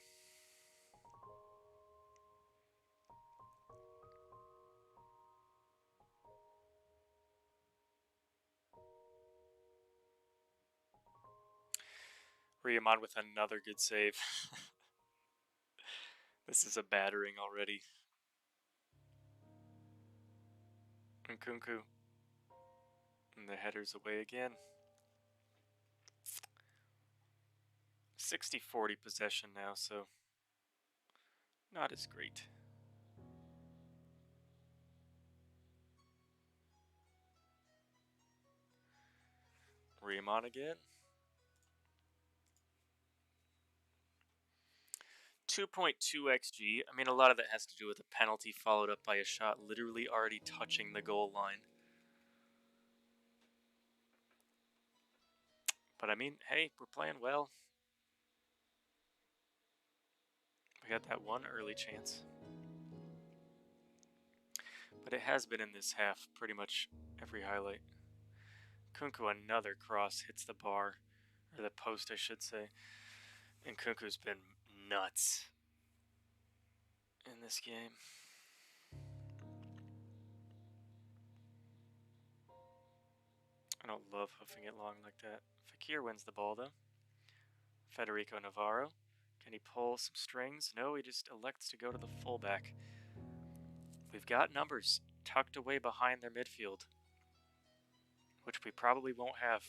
Riemann with another good save. This is a battering already. Nkunku. And the header's away again. 60-40 possession now, so not as great. Riemann again. 2.2 XG. I mean, a lot of that has to do with a penalty followed up by a shot literally already touching the goal line. But I mean, hey, we're playing well. We got that one early chance. But it has been in this half, pretty much every highlight. Nkunku, another cross, hits the bar, or the post, I should say. And Nkunku's been nuts in this game. I don't love hoofing it long like that. Fakir wins the ball, though. Federico Navarro. Can he pull some strings? No, he just elects to go to the fullback. We've got numbers tucked away behind their midfield, which we probably won't have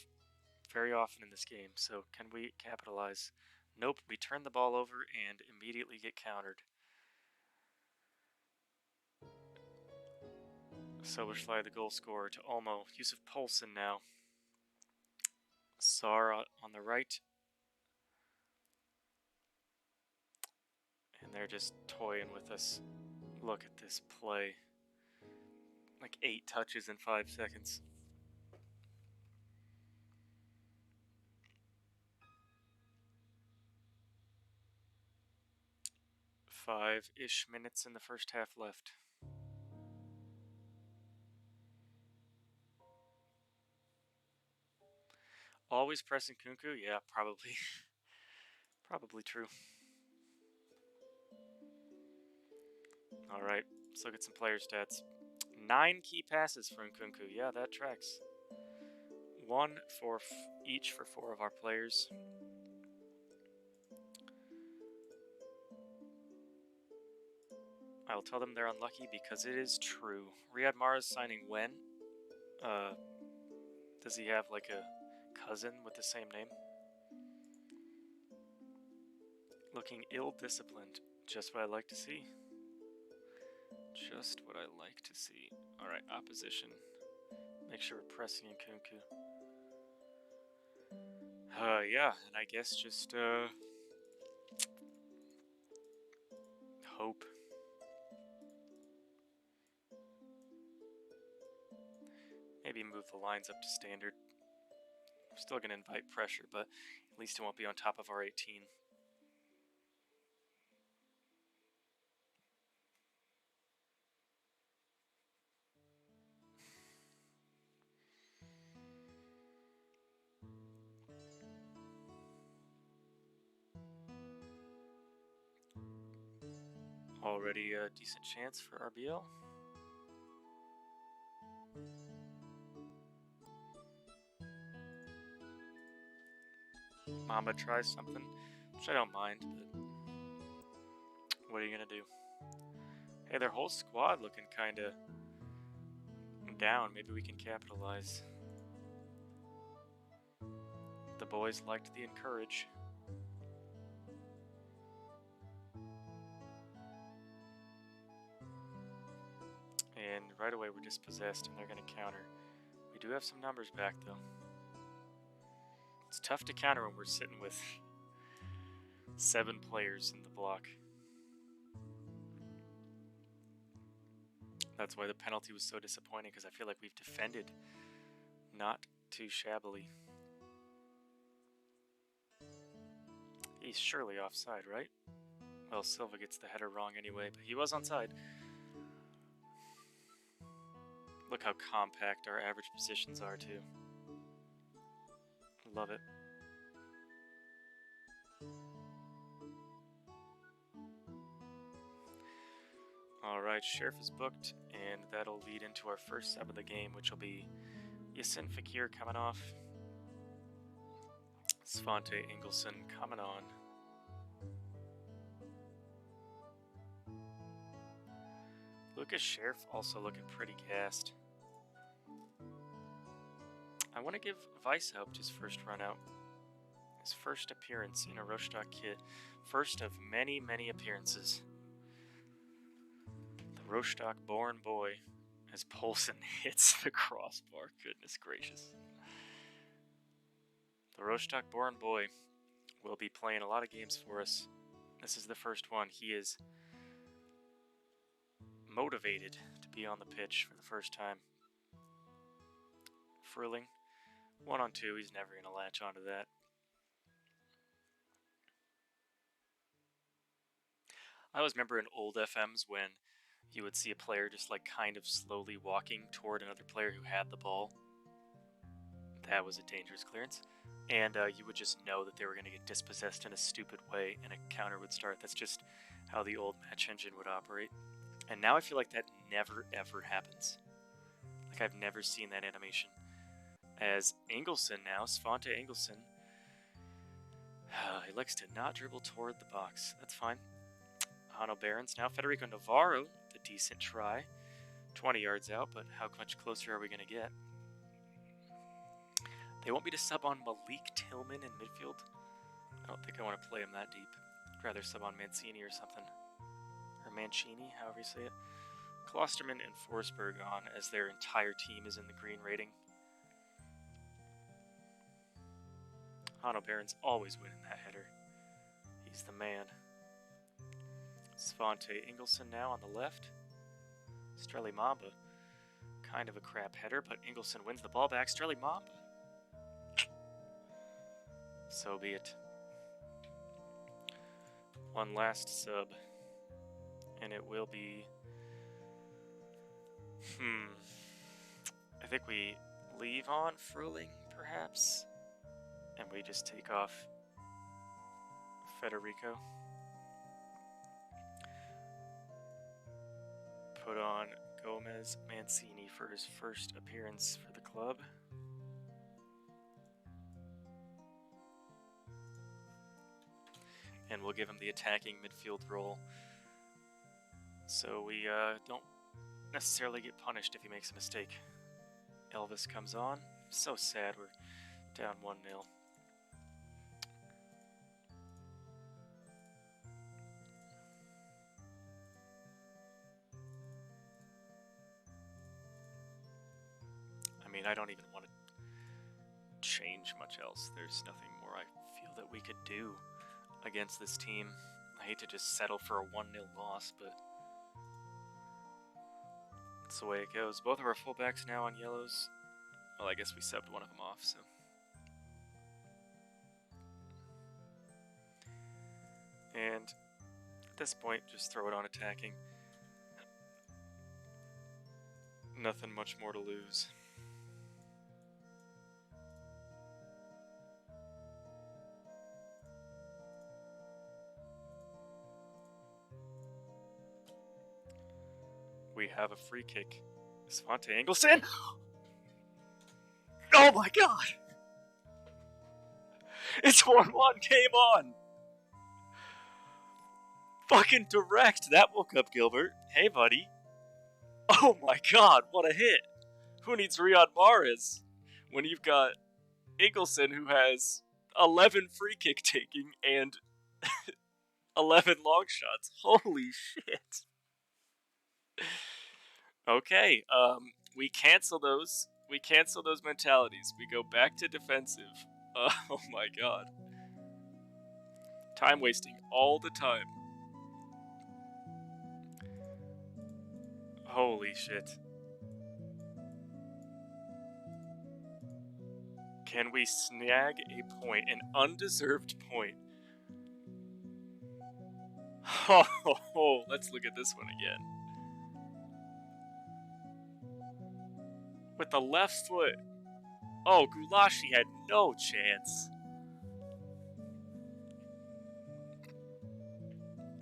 very often in this game. So can we capitalize? Nope, we turn the ball over and immediately get countered. Soboschlei, the goal scorer, to Olmo. Yusuf Poulsen now. Sara on the right. And they're just toying with us. Look at this play. Like 8 touches in 5 seconds. 5-ish minutes in the first half left. Always pressing Nkunku? Yeah, probably. Probably true. Alright, let's look at some player stats. 9 key passes for Nkunku. Yeah, that tracks. 1 for each for 4 of our players. I'll tell them they're unlucky because it is true. Riyad Mahrez signing when? Does he have like a cousin with the same name? Looking ill-disciplined. Just what I like to see. Just what I like to see. Alright, opposition. Make sure we're pressing Nkunku. Yeah, and I guess just hope. Maybe move the lines up to standard. I'm still going to invite pressure, but at least it won't be on top of our 18. Already a decent chance for RBL. Mamba tries something, which I don't mind, but what are you gonna do? Hey, their whole squad looking kinda down. Maybe we can capitalize. The boys liked the encourage. And right away we're dispossessed and they're gonna counter. We do have some numbers back though. It's tough to counter when we're sitting with 7 players in the block. That's why the penalty was so disappointing, because I feel like we've defended not too shabbily. He's surely offside, right? Well, Silva gets the header wrong anyway, but he was onside. Look how compact our average positions are, too. Love it. Alright, Sheriff is booked, and that'll lead into our first sub of the game, which will be Yasin Fakir coming off. Svante Ingelsson coming on. Lucas Sheriff also looking pretty gassed. I want to give Weishaupt his first run out. His first appearance in a Rostock kit. First of many, many appearances. The Rostock-born boy as Poulsen hits the crossbar. Goodness gracious. The Rostock-born boy will be playing a lot of games for us. This is the first one. He is motivated to be on the pitch for the first time. Fröhling, 1-on-2. He's never going to latch onto that. I always remember in old FMs when you would see a player just like kind of slowly walking toward another player who had the ball. That was a dangerous clearance. And you would just know that they were going to get dispossessed in a stupid way and a counter would start. That's just how the old match engine would operate. And now I feel like that never ever happens. Like I've never seen that animation. As Ingelsson now, Svante Ingelsson, he likes to not dribble toward the box. That's fine. Hanno Behrens now. Federico Navarro, the decent try. 20 yards out, but how much closer are we going to get? They want me to sub on Malik Tillman in midfield. I don't think I want to play him that deep. I'd rather sub on Mancini or something. Or Mancini, however you say it. Klosterman and Forsberg on as their entire team is in the green rating. Hanno Behrens always winning that header. He's the man. Svante Ingelsson now on the left. Streli Mamba. Kind of a crap header, but Ingelsson wins the ball back. Streli Mamba. So be it. One last sub. And it will be... I think we leave on Fröhling, perhaps. And we just take off Federico. Put on Gomez Mancini for his first appearance for the club. And we'll give him the attacking midfield role. So we don't necessarily get punished if he makes a mistake. Elvis comes on. So sad we're down 1-0. I mean, I don't even want to change much else. There's nothing more I feel that we could do against this team. I hate to just settle for a 1-0 loss, but that's the way it goes. Both of our fullbacks now on yellows. Well, I guess we subbed one of them off, so. And at this point, just throw it on attacking. Nothing much more to lose. We have a free kick. Svante Engelson! Oh my god! It's 1-1, game on! Fucking direct! That woke up Gilbert. Hey, buddy. Oh my god, what a hit! Who needs Riyad Mahrez when you've got Engelson, who has 11 free kick taking and 11 long shots? Holy shit! Okay, we cancel those. We cancel those mentalities. We go back to defensive. Oh my god. Time wasting all the time. Holy shit. Can we snag a point, an undeserved point? Oh, let's look at this one again. With the left foot. Oh, Gulashi had no chance.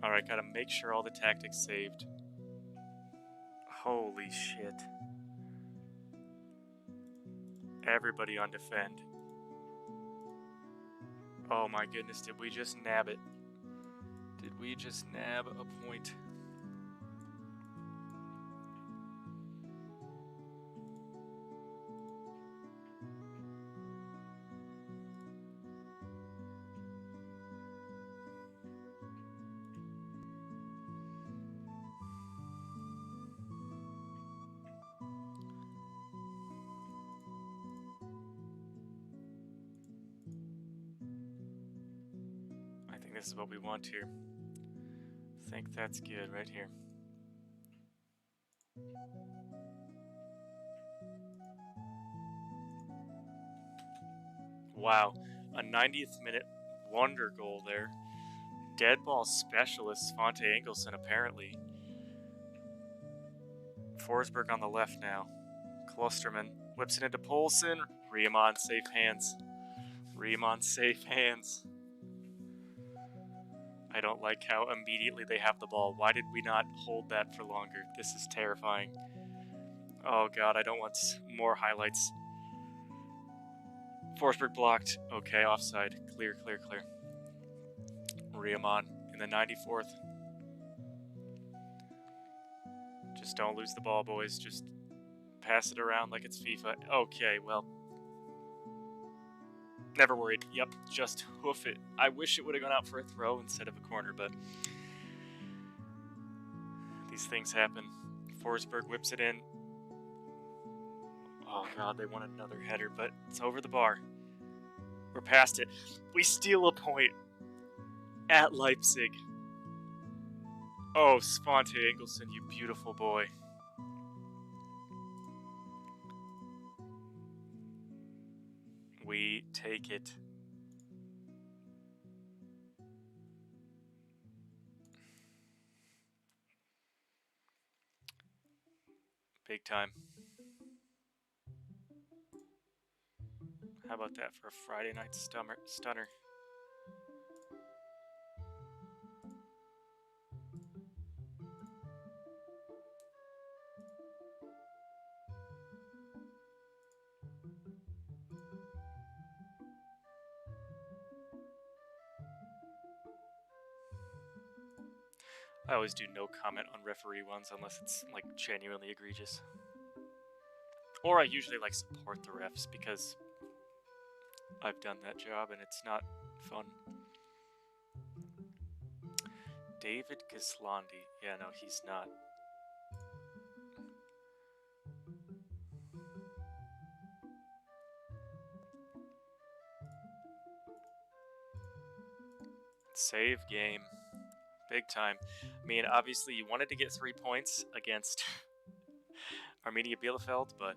Alright, gotta make sure all the tactics saved. Holy shit. Everybody on defend. Oh my goodness, did we just nab it? Did we just nab a point? This is what we want here. I think that's good right here. Wow, a 90th minute wonder goal there. Dead ball specialist Svante Engelson apparently. Forsberg on the left now. Klosterman whips it into Poulsen. Riemann safe hands. Riemann safe hands. I don't like how immediately they have the ball. Why did we not hold that for longer? This is terrifying. Oh god, I don't want more highlights. Forsberg blocked. Okay, offside. Clear, clear, clear. Riemann in the 94th. Just don't lose the ball, boys. Just pass it around like it's FIFA. Okay, well. Never worried. Yep, just hoof it. I wish it would have gone out for a throw instead of a corner, but these things happen. Forsberg whips it in. Oh god, they want another header, but it's over the bar. We're past it. We steal a point at Leipzig. Oh, Svante Engelson, you beautiful boy. We take it. Big time. How about that for a Friday night stunner? I always do no comment on referee ones unless it's like genuinely egregious. Or I usually like support the refs because I've done that job and it's not fun. David Gislandi. Yeah, no, he's not. Save game. big time. I mean, obviously you wanted to get 3 points against Arminia Bielefeld, but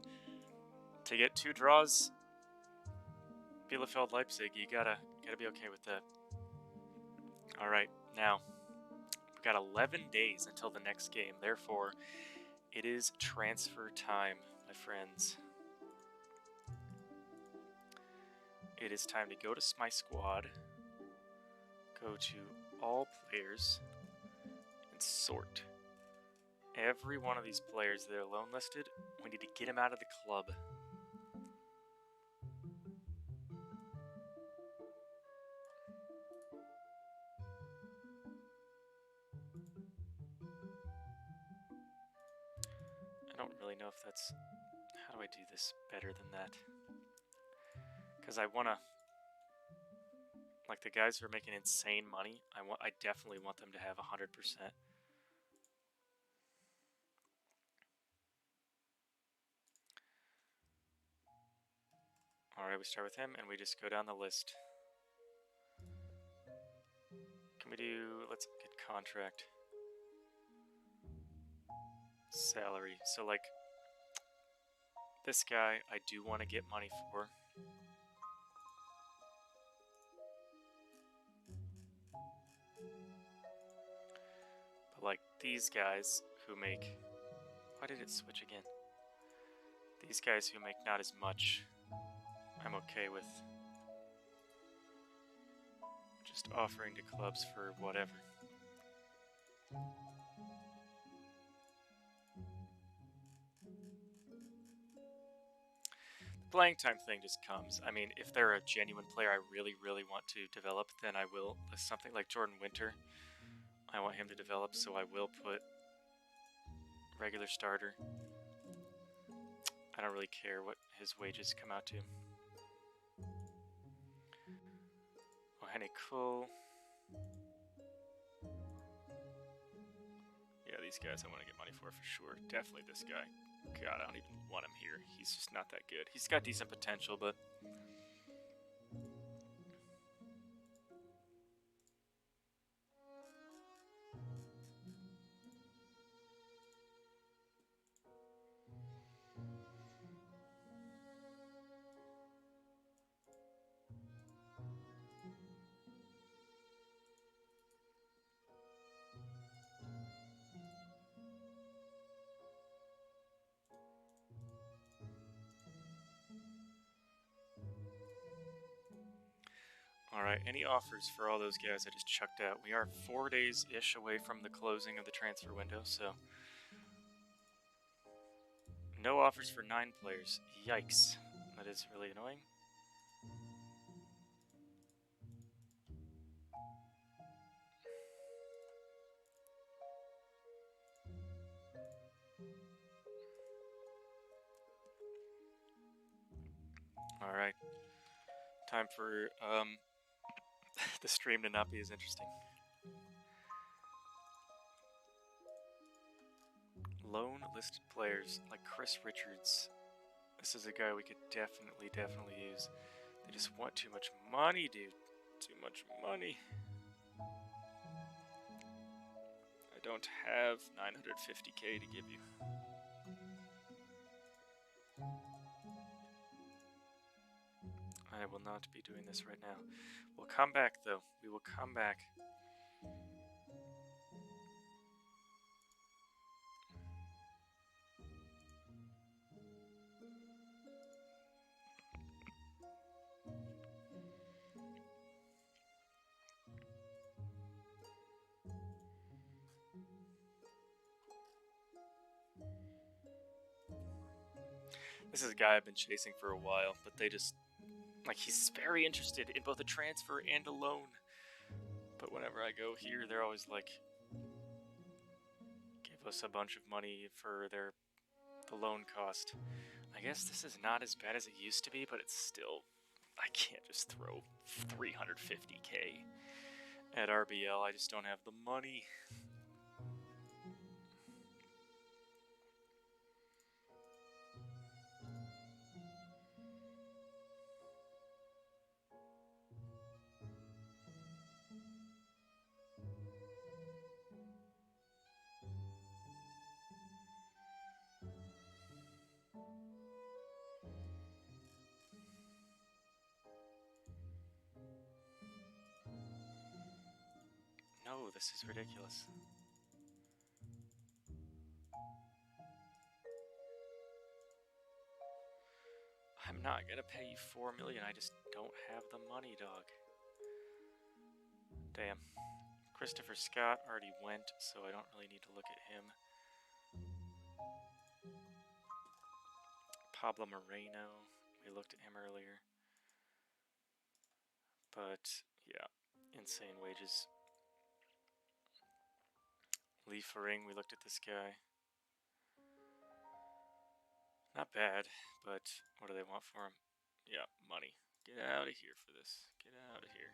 to get 2 draws, Bielefeld Leipzig, you gotta be okay with that. All right, now we've got 11 days until the next game. Therefore, it is transfer time, my friends. It is time to go to my squad, go to all players, and sort every one of these players that are loan listed. We need to get them out of the club. I don't really know if that's... How do I do this better than that? Because I want to... Like, the guys who are making insane money, I definitely want them to have 100%. Alright, we start with him, and we just go down the list. Can we do... Let's get contract. Salary. So, like, this guy I do want to get money for. But, like, these guys who make... Why did it switch again? These guys who make not as much, I'm okay with just offering to clubs for whatever. The playing time thing just comes. I mean, if they're a genuine player I really, really want to develop, then I will. Something like Jordan Winter, I want him to develop, so I will put regular starter. I don't really care what his wages come out to. Oh, Henny Cool. Yeah, these guys I want to get money for sure. Definitely this guy. God, I don't even want him here. He's just not that good. He's got decent potential, but... Alright, any offers for all those guys I just chucked out? We are 4 days-ish away from the closing of the transfer window, so... No offers for 9 players. Yikes. That is really annoying. Alright. Time for, the stream to not be as interesting. Lone listed players, like Chris Richards. This is a guy we could definitely use. They just want too much money, dude. Too much money. I don't have 950k to give you. I will not be doing this right now. We'll come back, though. We will come back. This is a guy I've been chasing for a while, but they just... Like, he's very interested in both a transfer and a loan. But whenever I go here, they're always like... Give us a bunch of money for the loan cost. I guess this is not as bad as it used to be, but it's still... I can't just throw 350k at RBL. I just don't have the money. Oh, this is ridiculous. I'm not gonna pay you $4 million. I just don't have the money, dog. Damn. Christopher Scott already went, so I don't really need to look at him. Pablo Moreno, we looked at him earlier. But, yeah, insane wages. Lee Faring, we looked at this guy. Not bad, but what do they want for him? Yeah, money. Get out of here for this. Get out of here.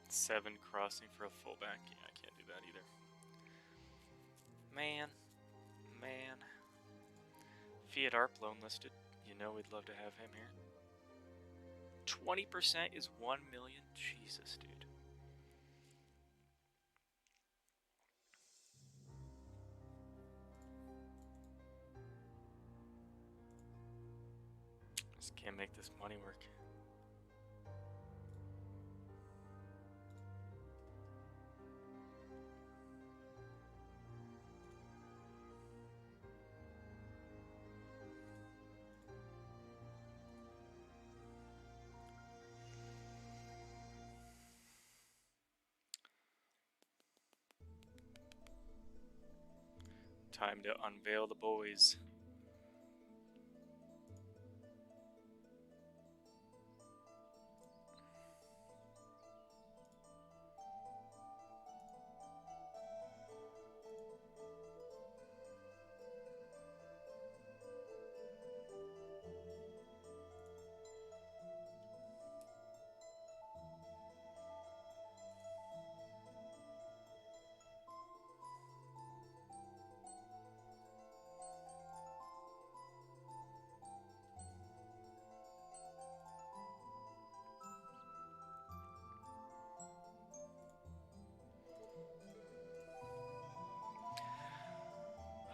Seven crossing for a fullback. Yeah, I can't do that either. Man. Fiat ARP loan listed. You know we'd love to have him here. 20% is $1 million. Jesus, dude. Just can't make this money work. Time to unveil the boys.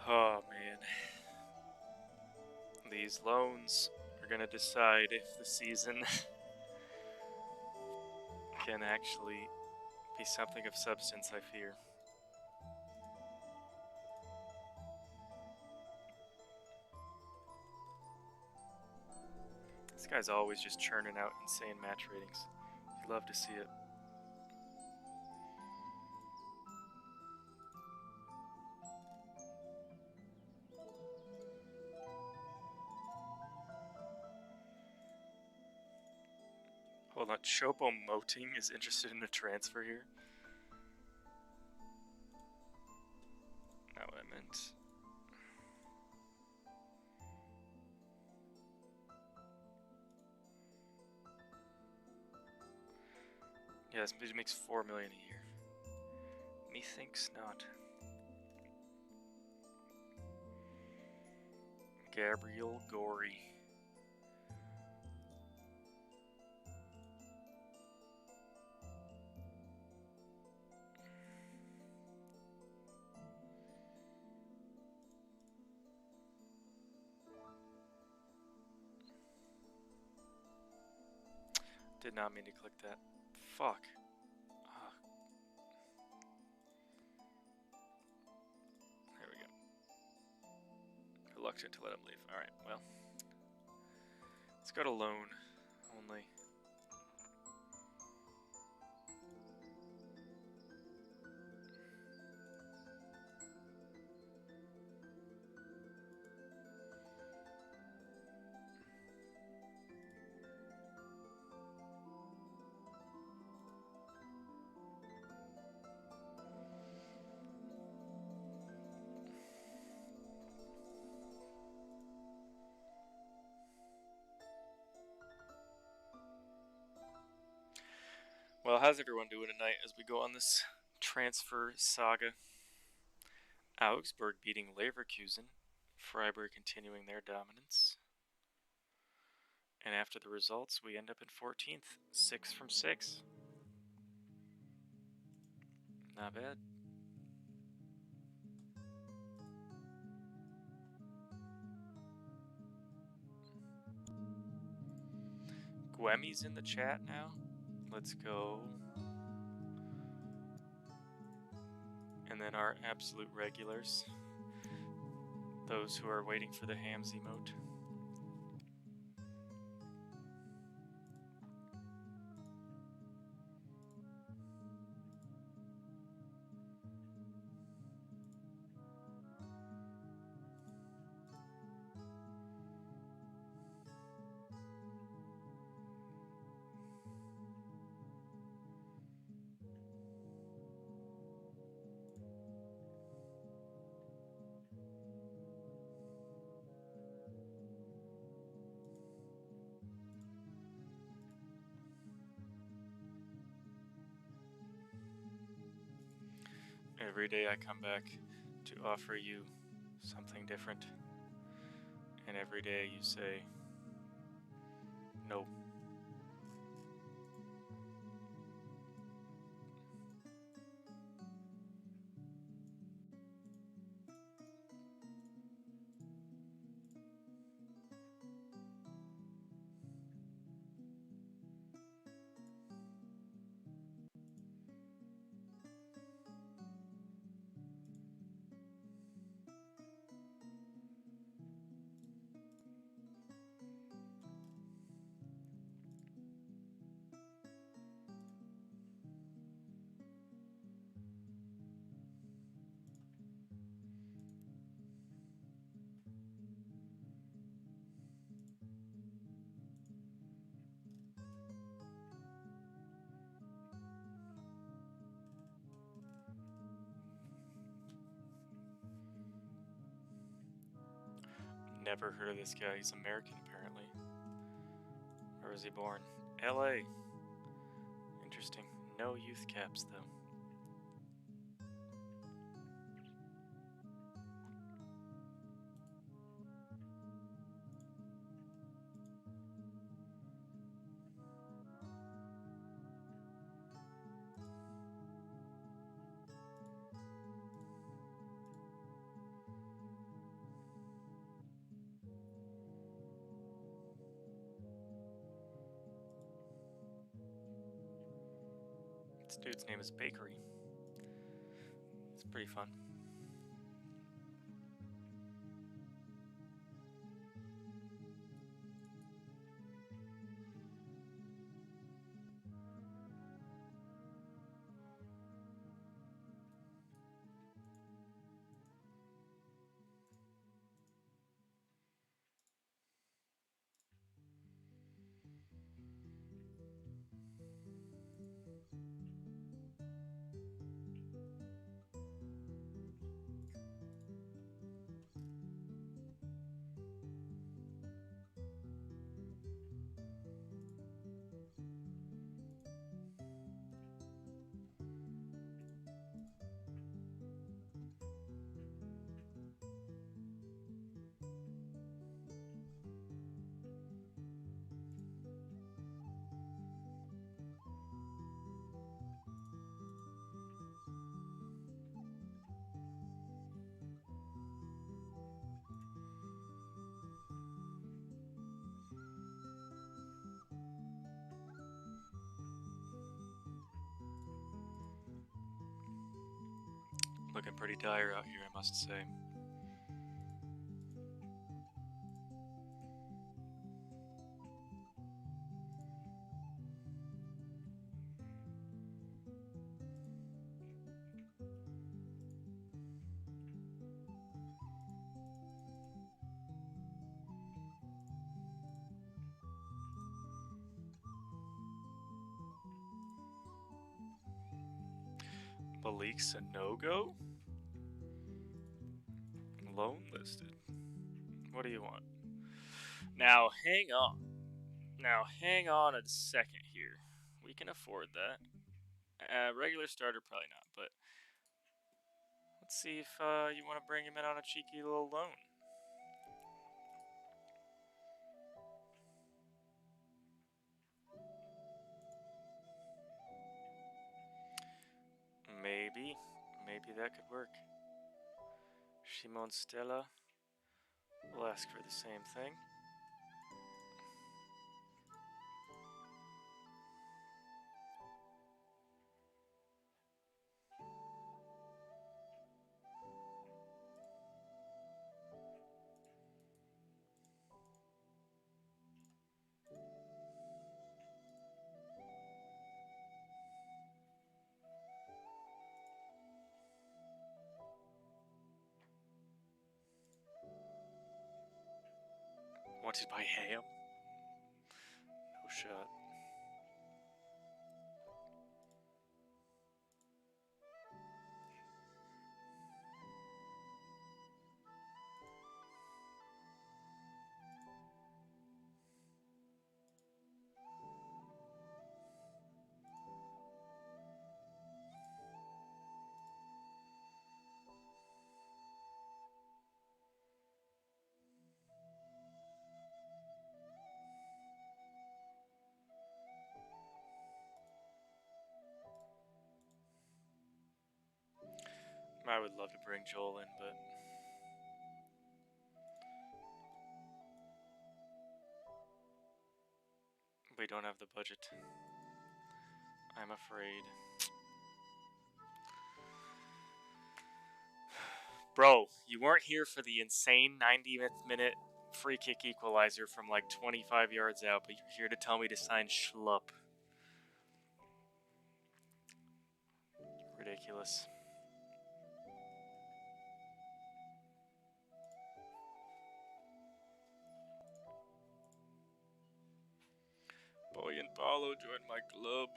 Oh man, these loans are gonna decide if the season can actually be something of substance, I fear. This guy's always just churning out insane match ratings. You love to see it. Hold on, Chopo Moting is interested in a transfer here? Not what I meant. Yeah, this bitch makes $4 million a year. Methinks not. Gabriel Gorey. Did not mean to click that. Fuck. There we go. Reluctant to let him leave. Alright, well. Let's go to loan only. Well, how's everyone doing tonight as we go on this transfer saga? Augsburg beating Leverkusen, Freiburg continuing their dominance. And after the results, we end up in 14th, 6 from 6. Not bad. Gwemmy's in the chat now. Let's go. And then our absolute regulars. Those who are waiting for the hams emote. Every day I come back to offer you something different. And every day you say, no. Never heard of this guy. He's American, apparently. Where was he born? LA. Interesting. No youth caps, though. This dude's name is Bakery. It's pretty fun. Looking pretty dire out here, I must say. Malik's a no-go? Loan listed. What do you want? Now, hang on. Hang on a second here. We can afford that. Regular starter, probably not, but let's see if you want to bring him in on a cheeky little loan. Maybe that could work. Shimon Stella will ask for the same thing. Haunted by ham? No shot. I would love to bring Joel in, but we don't have the budget. I'm afraid. Bro, you weren't here for the insane 90th minute free kick equalizer from like 25 yards out, but you're here to tell me to sign Schlupp. Ridiculous. Boy and Paulo joined my club.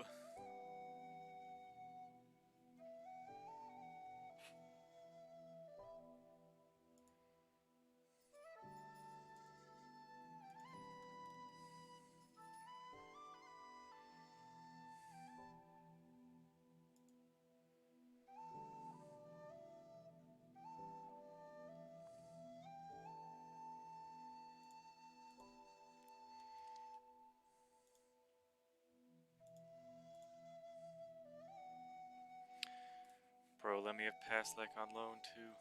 Bro, let me have passed like on loan too.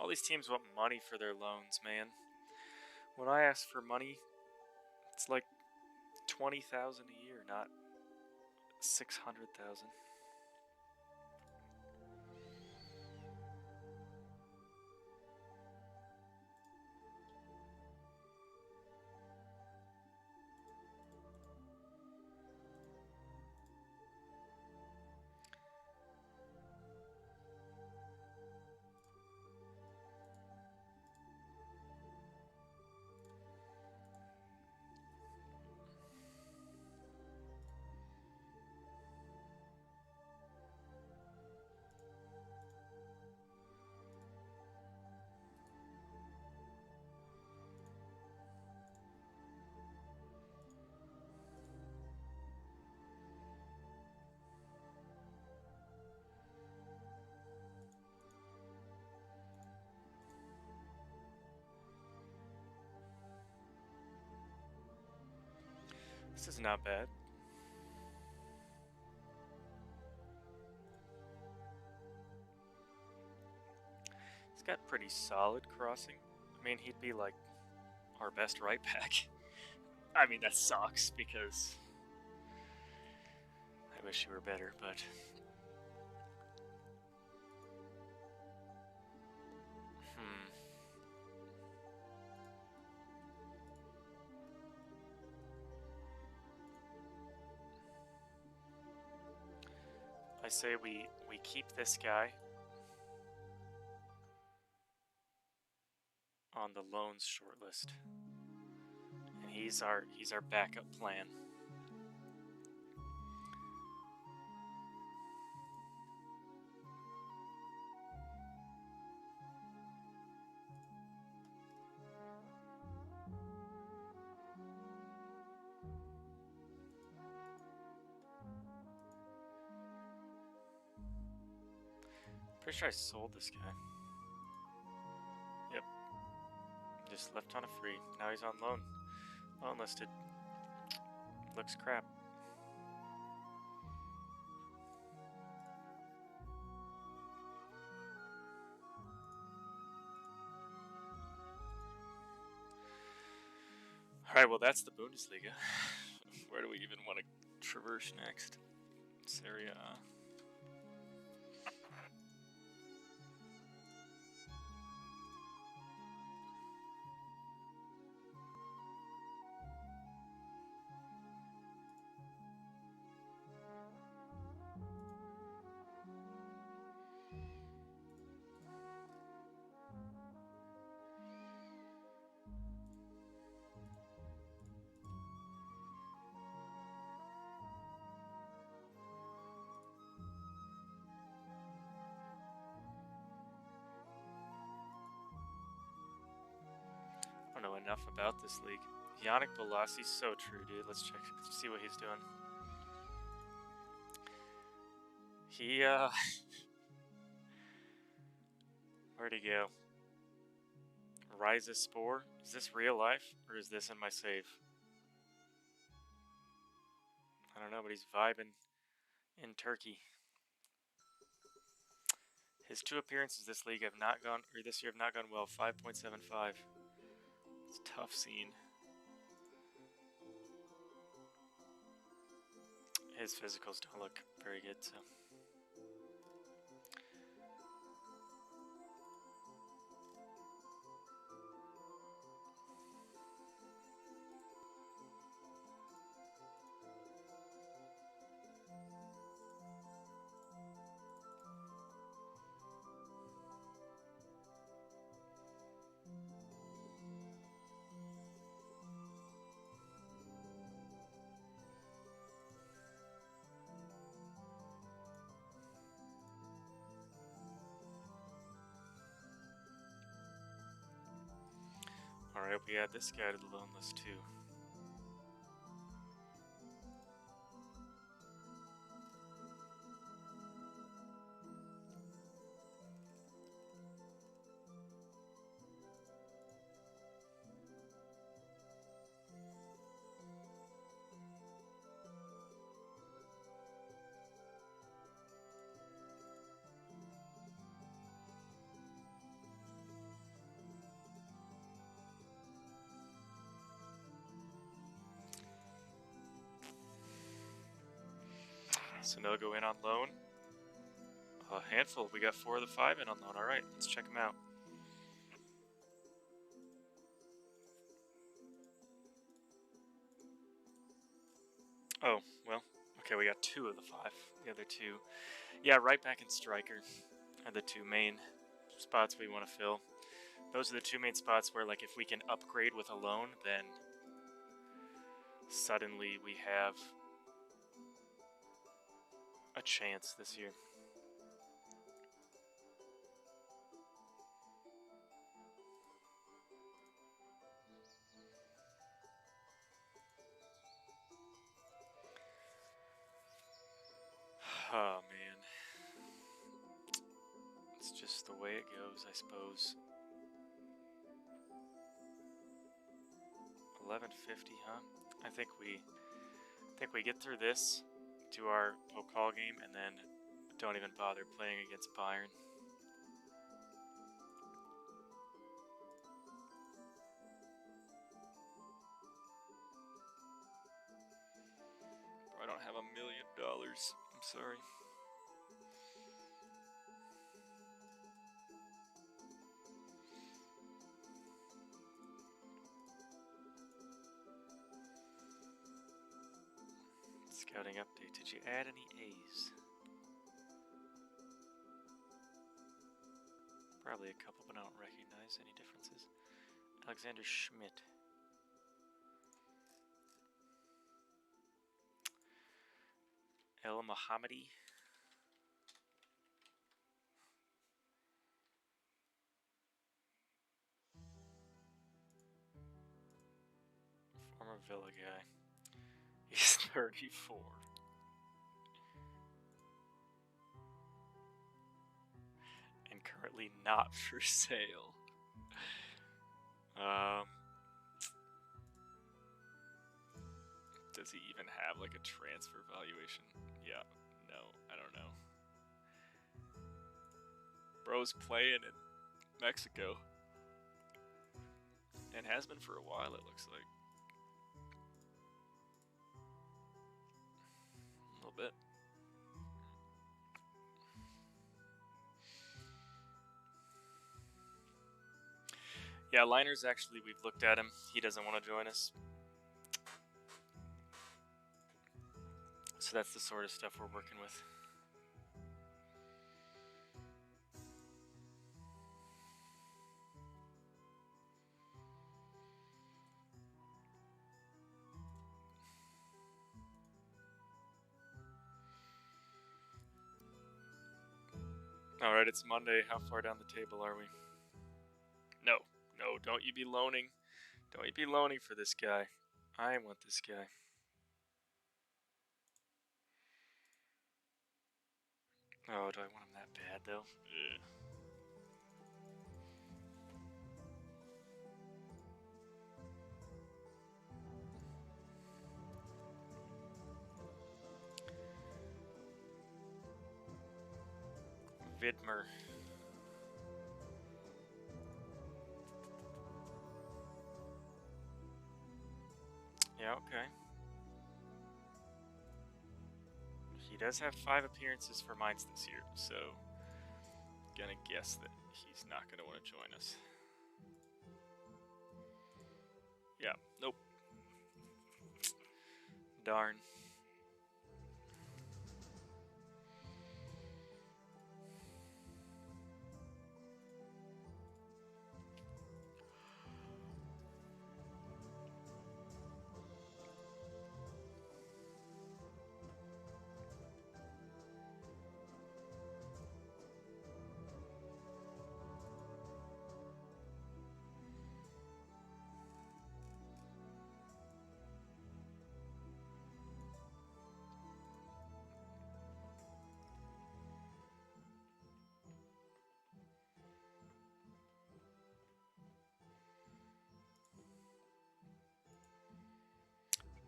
All these teams want money for their loans, man. When I ask for money, it's like 20,000 a year, not 600,000. This is not bad. He's got pretty solid crossing. I mean, he'd be like our best right back. I mean, that sucks because I wish he were better, but I say we keep this guy on the loans shortlist, and he's our backup plan. Pretty sure I sold this guy. Yep. Just left on a free. Now he's on loan. Loan listed. Looks crap. Alright, well that's the Bundesliga. Where do we even want to traverse next? Serie A. I don't know enough about this league. Yannick Bolassi's so true, dude. Let's check, see what he's doing. He, where'd he go? Ryza Spore? Is this real life, or is this in my save? I don't know, but he's vibing in Turkey. His 2 appearances this league have not gone, or this year have not gone well. 5.75. It's a tough scene. His physicals don't look very good, so. Alright, we add this guy to the loan list too. So they'll go in on loan. A handful. We got 4 of the 5 in on loan. Alright, let's check them out. Oh, well, okay, we got 2 of the 5. The other 2. Yeah, right back in striker are the 2 main spots we want to fill. Those are the 2 main spots where, like, if we can upgrade with a loan, then suddenly we have a chance this year. Oh, man. It's just the way it goes, I suppose. 11:50, huh? I think we get through this, do our Pokal game, and then don't even bother playing against Bayern. I don't have $1 million. I'm sorry. Scouting update. Did you add any A's? Probably a couple, but I don't recognize any differences. Alexander Schmidt. El Mohammadi. Former Villa guy. He's 34. And currently not for sale. Does he even have like a transfer valuation? Yeah, no, I don't know. Bro's playing in Mexico. And has been for a while, it looks like. bit. Yeah, Liner's actually, we've looked at him. He doesn't want to join us. So that's the sort of stuff we're working with. Alright, it's Monday. How far down the table are we? No, don't you be loaning. Don't you be loaning for this guy. I want this guy. Oh, do I want him that bad, though? Ugh. Vidmer. Yeah, okay. He does have 5 appearances for Mainz this year, so gonna guess that he's not gonna want to join us. Yeah, nope. Darn.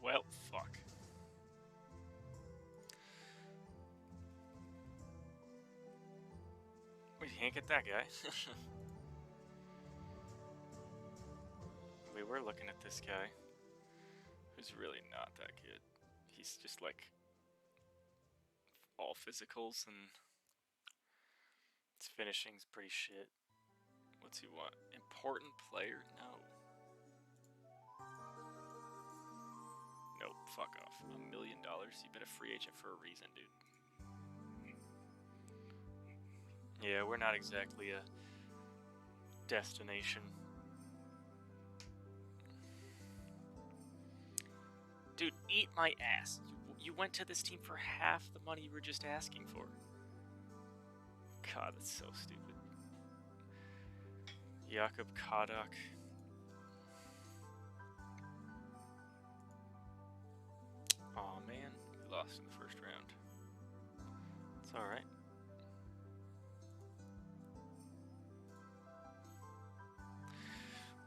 Well, fuck. We can't get that guy. We were looking at this guy, who's really not that good. He's just like all physicals, and his finishing's pretty shit. What's he want? Important player? No. Nope, fuck off. $1 million? You've been a free agent for a reason, dude. Yeah, we're not exactly a destination. Dude, eat my ass. You went to this team for half the money you were just asking for. God, that's so stupid. Jakob Kadak. Aw, man. We lost in the first round. It's alright.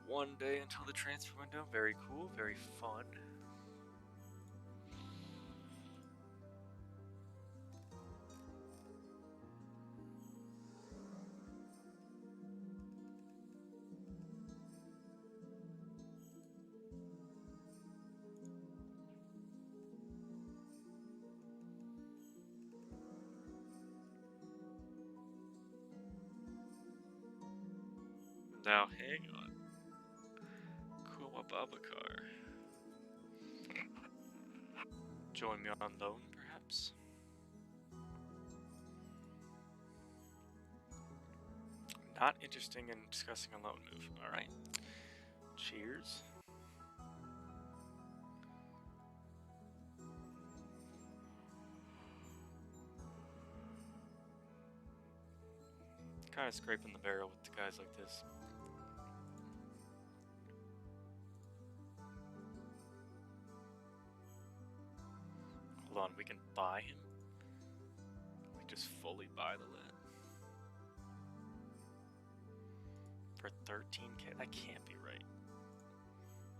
One day until the transfer window. Very cool. Very fun. Now, hang on. Babakar. Join me on loan, perhaps? Not interesting in discussing a loan move. Alright. Cheers. Kind of scraping the barrel with the guys like this. Hold on, we can buy him? Like, just fully buy the lid? For 13k? That can't be right.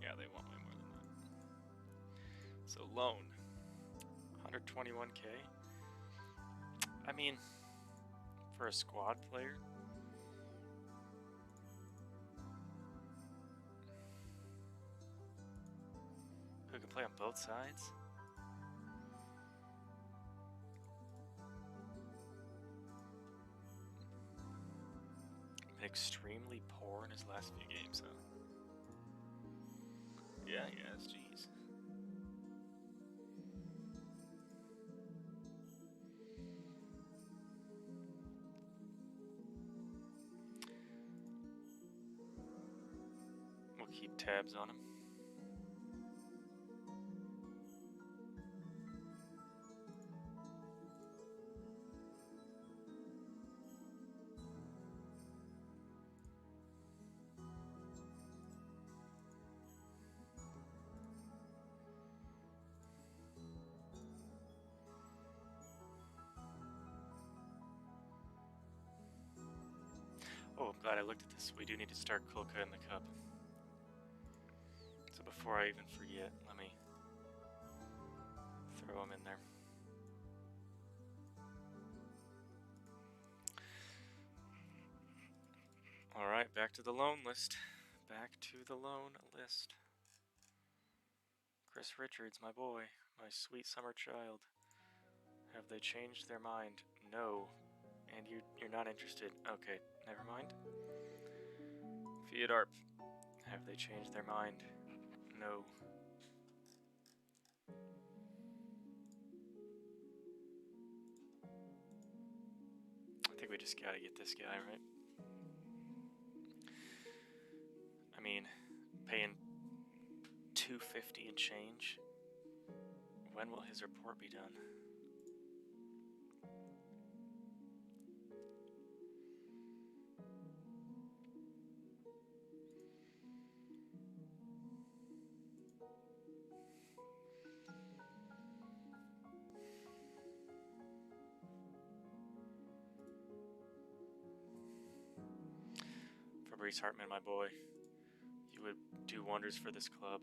Yeah, they want way more than that. So, loan. 121k? I mean, for a squad player? Who can play on both sides? extremely poor in his last few games, though. Yeah, he has, jeez. We'll keep tabs on him. Oh, I'm glad I looked at this. We do need to start Kulka in the cup. So before I even forget, let me throw him in there. Alright, back to the loan list. Back to the loan list. Chris Richards, my boy, my sweet summer child. Have they changed their mind? No. And you're not interested. Okay, never mind. Theodarp. Have they changed their mind? No. I think we just gotta get this guy, right? I mean, paying $250 and change. When will his report be done? Fabrice Hartman, my boy, you would do wonders for this club.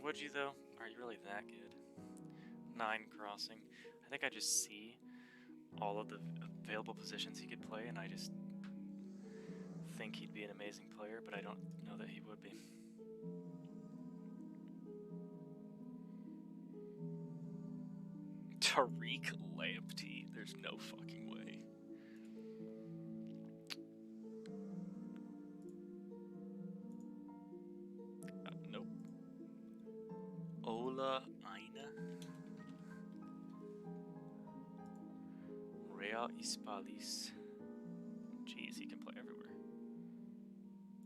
Would you, though? Are you really that good? 9 crossing. I think I just see all of the available positions he could play, and I just think he'd be an amazing player, but I don't know that he would be. Tariq Lamptey. There's no fucking way. Nope. Ola Aina. Real Hispalis. Jeez, he can play everywhere.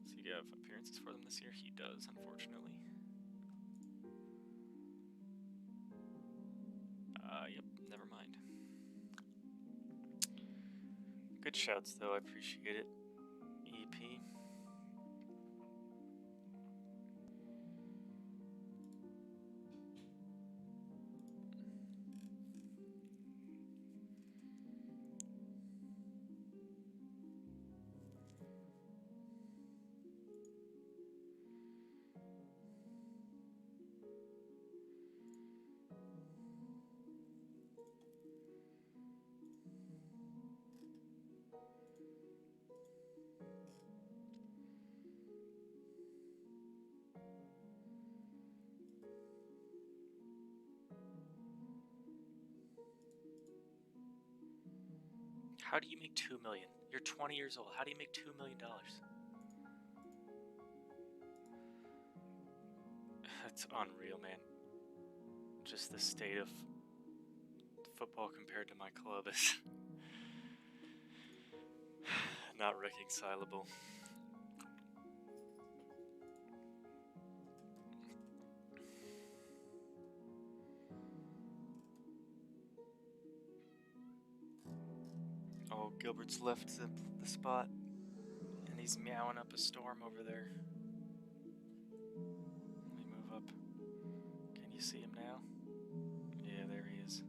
Does he have appearances for them this year? He does, unfortunately. Yep, never mind. Good shouts, though. I appreciate it. EP. How do you make $2 million? You're 20 years old. How do you make $2 million? That's unreal, man. Just the state of football compared to my club is not reconcilable. Oh, Gilbert's left the spot, and he's meowing up a storm over there. Let me move up. Can you see him now? Yeah, there he is.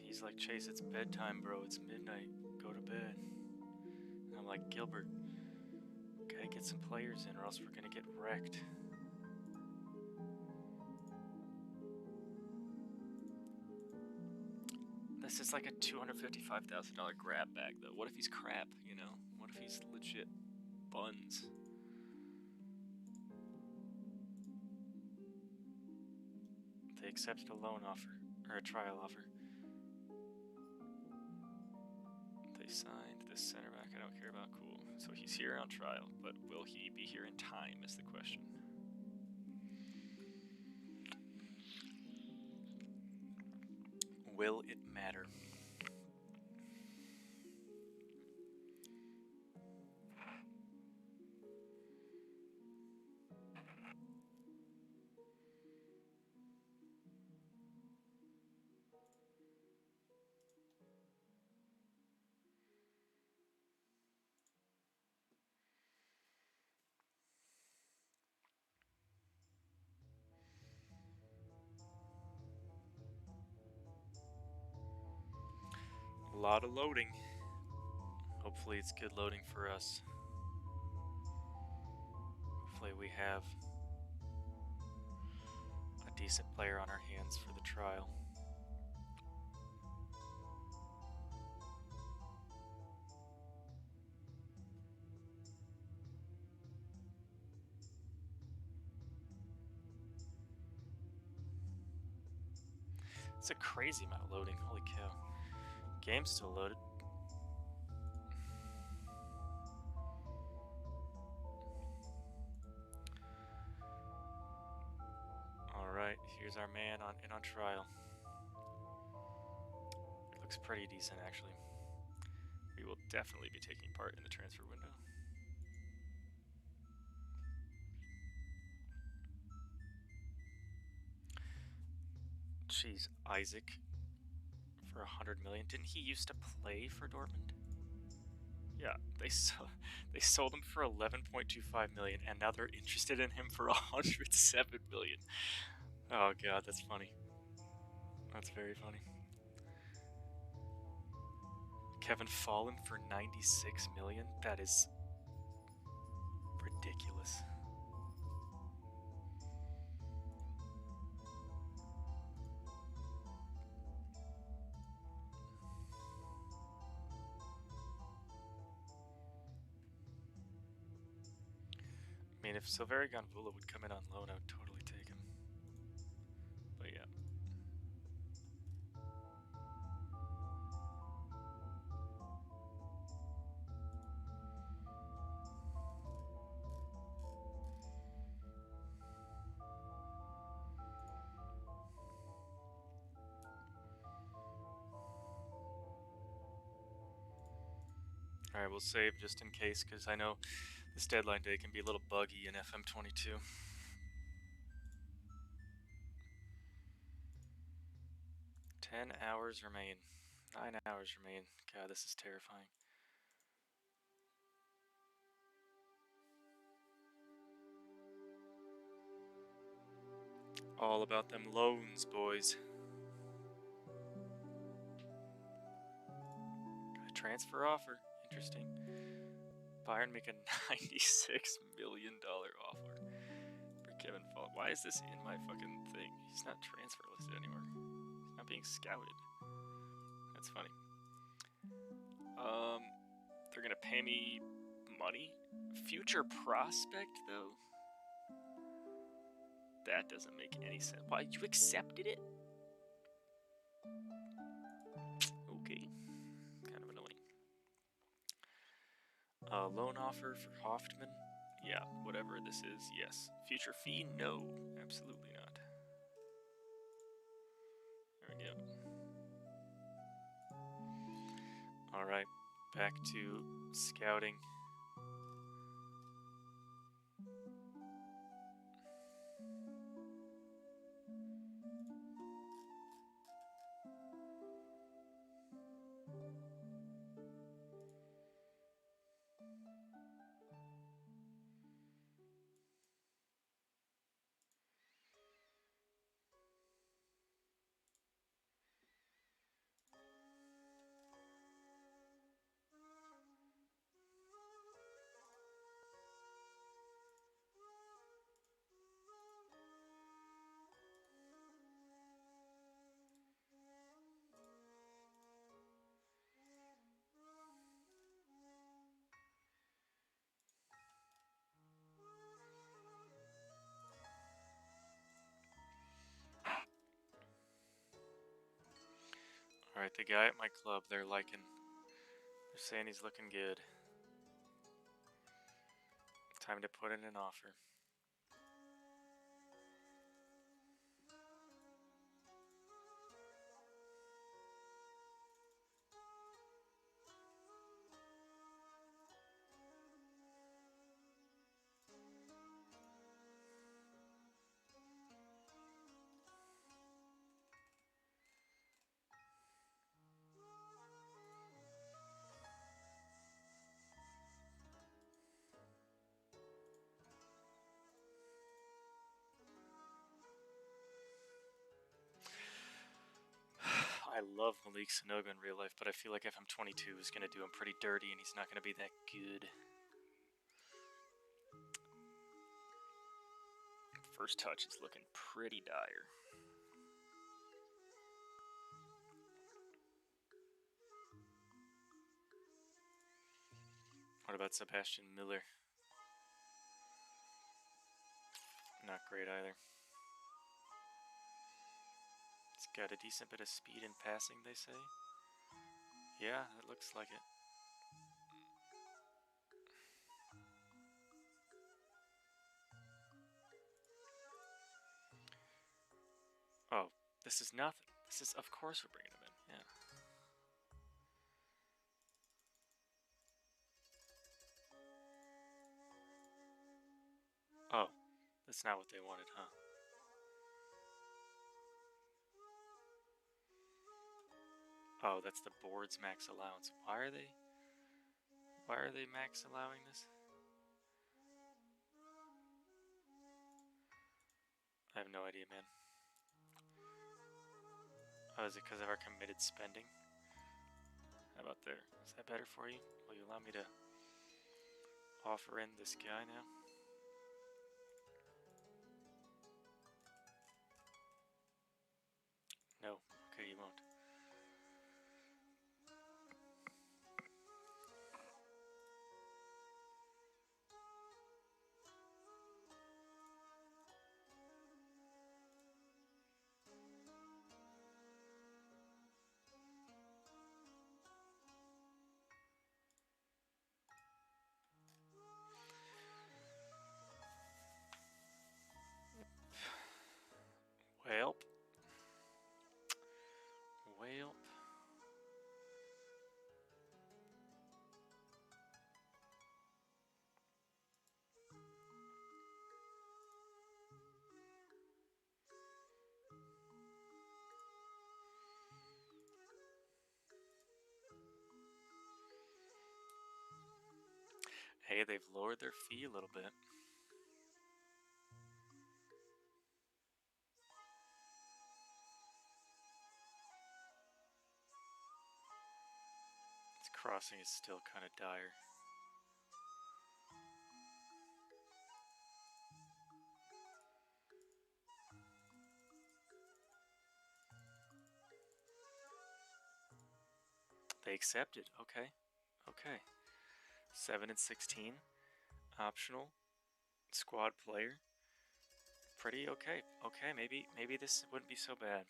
He's like, Chase, it's bedtime, bro. It's midnight. Go to bed. And I'm like, Gilbert, gotta get some players in or else we're gonna get wrecked. This is like a $255,000 grab bag, though. What if he's crap, you know? What if he's legit buns? accepted a loan offer, or a trial offer. They signed this center back I don't care about. Cool. So he's here on trial, but will he be here in time is the question. Will it matter? A lot of loading. Hopefully it's good loading for us. Hopefully we have a decent player on our hands for the trial. It's a crazy amount of loading, holy cow. Game's still loaded. Alright, here's our man on trial. It looks pretty decent, actually. We will definitely be taking part in the transfer window. Jeez, Isaac for 100 million. Didn't he used to play for Dortmund? Yeah, they sold him for 11.25 million, and now they're interested in him for 107 million. Oh god, that's funny. That's very funny. Kevin Follen for 96 million. That is ridiculous. I mean, if Silveri Ganvula would come in on loan, I would totally take him. But yeah. Alright, we'll save just in case, because I know this deadline day can be a little buggy in FM22. Ten hours remain. 9 hours remain. God, this is terrifying. All about them loans, boys. A transfer offer. Interesting. Bayern make a $96 million offer for Kevin Follen. Why is this in my fucking thing? He's not transfer listed anywhere. He's not being scouted. That's funny. They're gonna pay me money? Future prospect, though? That doesn't make any sense. Why, you accepted it? Okay. Kind of annoying. Loan offer for Hoffman? Yeah, whatever this is, yes. Future fee? No, absolutely not. There we go. Alright, back to scouting. Alright, the guy at my club, they're saying he's looking good. Time to put in an offer. I love Malik Sanogo in real life, but I feel like FM22 is going to do him pretty dirty and he's not going to be that good. First touch is looking pretty dire. What about Sebastian Miller? Not great either. It's got a decent bit of speed in passing, they say. Yeah, it looks like it. Oh, this is nothing. This is, of course we're bringing him in, yeah. Oh, that's not what they wanted, huh? Oh, that's the board's max allowance. Why are they max allowing this? I have no idea, man. Oh, is it because of our committed spending? How about there? Is that better for you? Will you allow me to offer in this guy now? No. Okay, you won't. Welp. Hey, they've lowered their fee a little bit. This crossing is still kind of dire. They accepted. Okay. Okay. 7 and 16. Optional. Squad player. Pretty okay. Okay, maybe this wouldn't be so bad.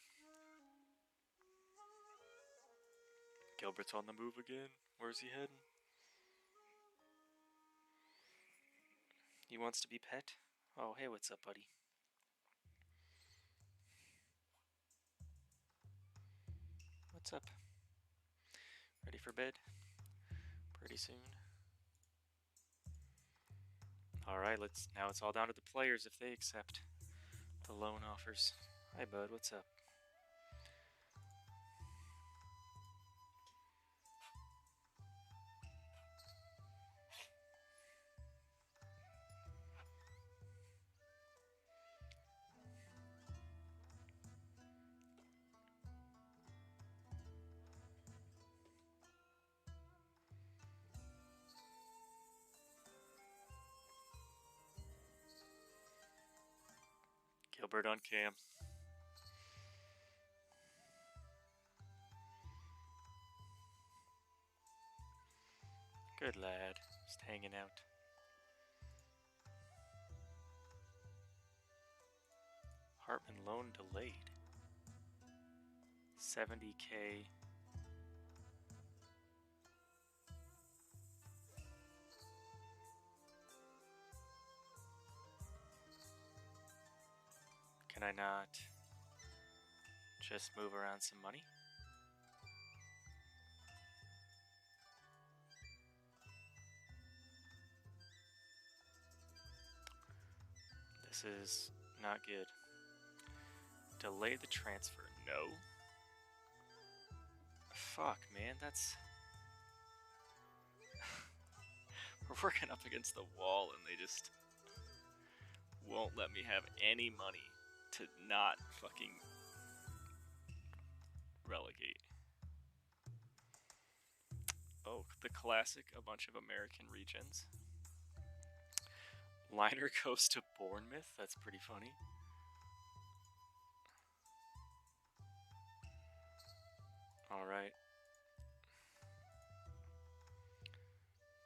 Gilbert's on the move again. Where's he heading? He wants to be pet? Oh, hey, what's up, buddy? What's up? Ready for bed? Pretty soon. Alright, now it's all down to the players if they accept the loan offers. Hi, bud, what's up? Gilbert on cam. Good lad, just hanging out. Hartman loan delayed. 70K Can I not just move around some money? This is not good. Delay the transfer. No. Fuck, man, that's... We're working up against the wall and they just won't let me have any money to not fucking relegate. Oh, the classic, a bunch of American regions. Liner goes to Bournemouth, that's pretty funny. Alright.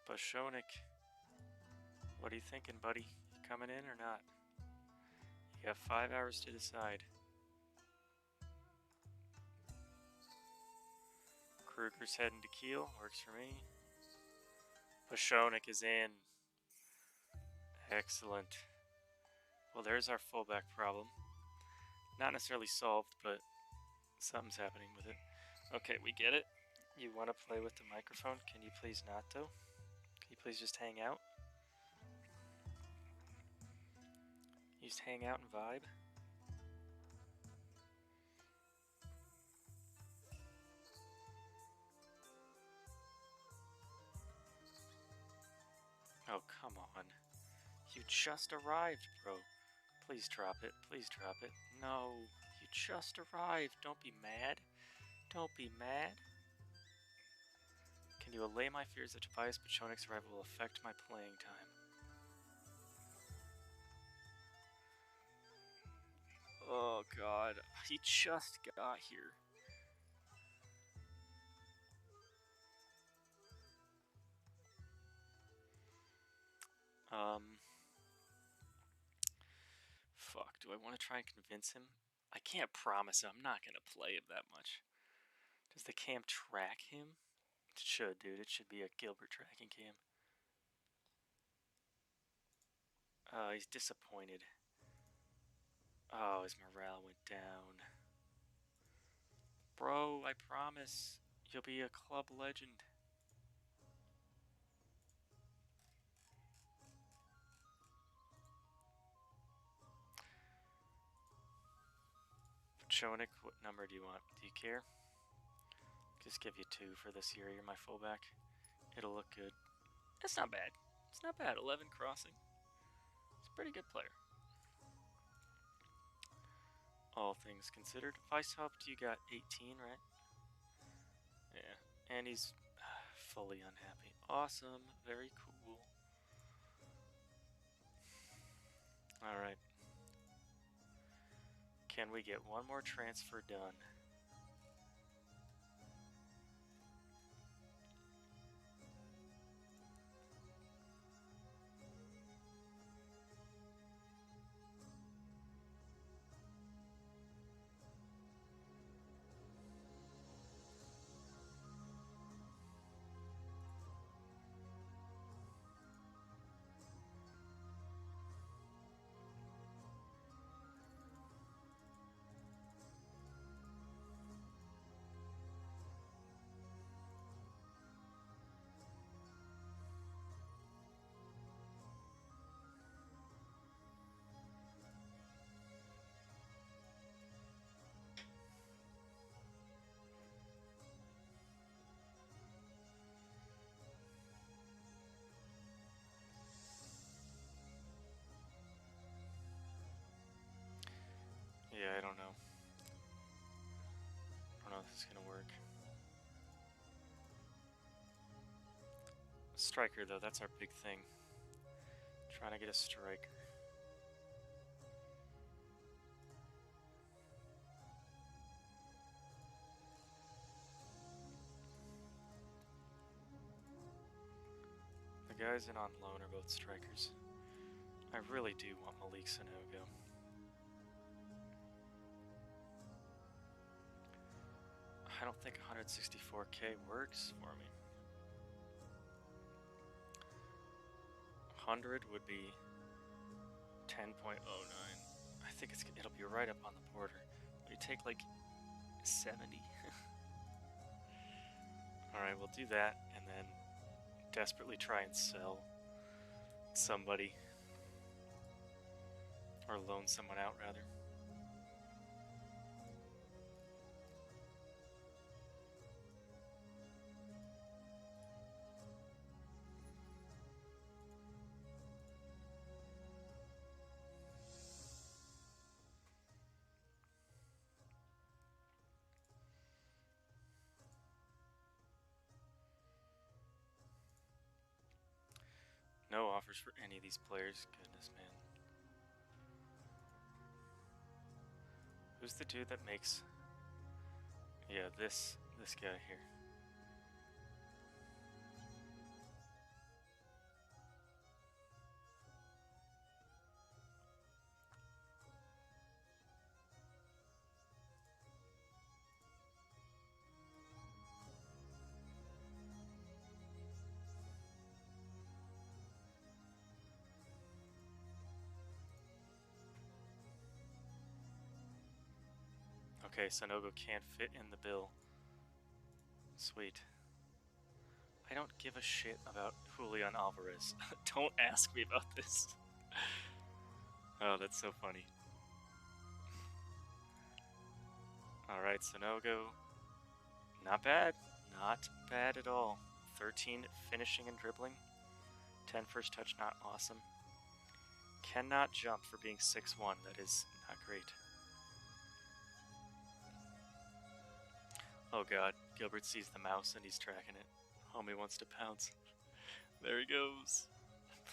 Bashonik, what are you thinking, buddy? You coming in or not? You have 5 hours to decide. Kruger's heading to Kiel, works for me. Bashonik is in. Excellent. Well, there's our fullback problem. Not necessarily solved, but something's happening with it. Okay, we get it. You want to play with the microphone? Can you please not, though? Can you please just hang out? You just hang out and vibe? Oh, come on. You just arrived, bro. Please drop it. Please drop it. No, you just arrived. Don't be mad. Don't be mad. Can you allay my fears that Tobias Bashonik's arrival will affect my playing time? Oh god, he just got here. Fuck, do I want to try and convince him? I can't promise him. I'm not going to play him that much. Does the cam track him? It should, dude. It should be a Gilbert tracking cam. He's disappointed. Oh, his morale went down. Bro, I promise you'll be a club legend. Chonik, what number do you want? Do you care? Just give you 2 for this year. You're my fullback. It'll look good. That's not bad. It's not bad. 11 crossing. It's a pretty good player. All things considered. Vice helped, you got 18, right? Yeah. And he's fully unhappy. Awesome. Very cool. Alright. Can we get one more transfer done? Yeah, I don't know. I don't know if this is gonna work. Striker, though, that's our big thing. Trying to get a striker. The guys in on loan are both strikers. I really do want Malik Sanogo. I don't think 164k works for me. 100 would be 10.09. I think it'll be right up on the border. We take like 70. Alright, we'll do that and then desperately try and sell somebody. Or loan someone out, rather. No offers for any of these players. Goodness, man. Who's the dude that makes... Yeah, this guy here. Okay, Sonogo can't fit in the bill. Sweet. I don't give a shit about Julian Alvarez. Don't ask me about this. Oh, that's so funny. Alright, Sonogo. Not bad. Not bad at all. 13 finishing and dribbling. 10 first touch, not awesome. Cannot jump for being 6'1". That is not great. Oh god, Gilbert sees the mouse and he's tracking it. Homie wants to pounce. There he goes.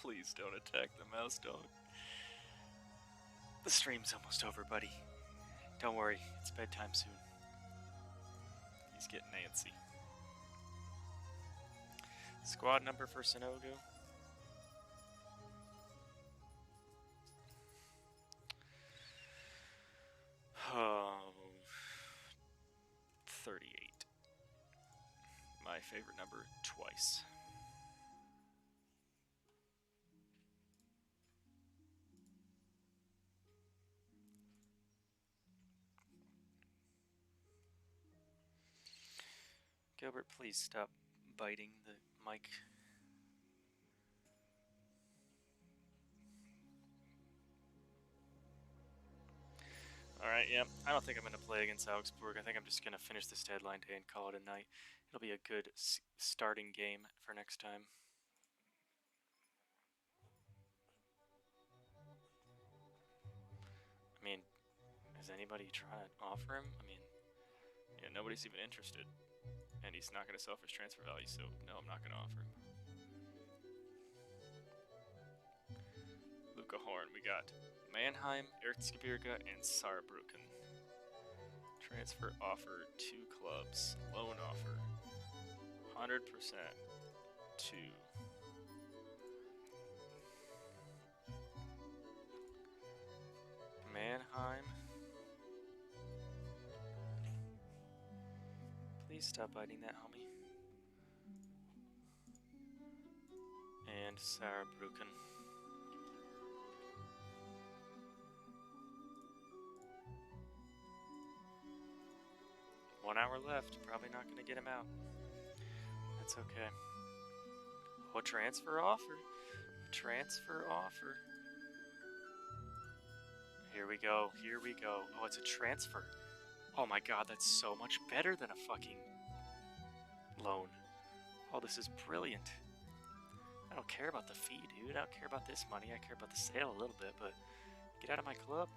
Please don't attack the mouse dog. The stream's almost over, buddy. Don't worry, it's bedtime soon. He's getting antsy. Squad number for Sonogo. Oh, 38. My favorite number twice. Gilbert, please stop biting the mic. Alright, yeah, I don't think I'm going to play against Augsburg. I think I'm just going to finish this deadline day and call it a night. It'll be a good starting game for next time. I mean, is anybody trying to offer him? I mean, yeah, nobody's even interested. And he's not going to sell for his transfer value, so no, I'm not going to offer him. Luca Horn, we got Mannheim, Erzgebirge, and Saarbrücken. Transfer offer, 2 clubs. Loan offer, 100% to Mannheim. Please stop biting that, homie. And Saarbrücken. One hour left. Probably not going to get him out. That's okay. Oh, transfer offer. Transfer offer. Here we go. Here we go. Oh, it's a transfer. Oh my god, that's so much better than a fucking loan. Oh, this is brilliant. I don't care about the fee, dude. I don't care about this money. I care about the sale a little bit, but get out of my club.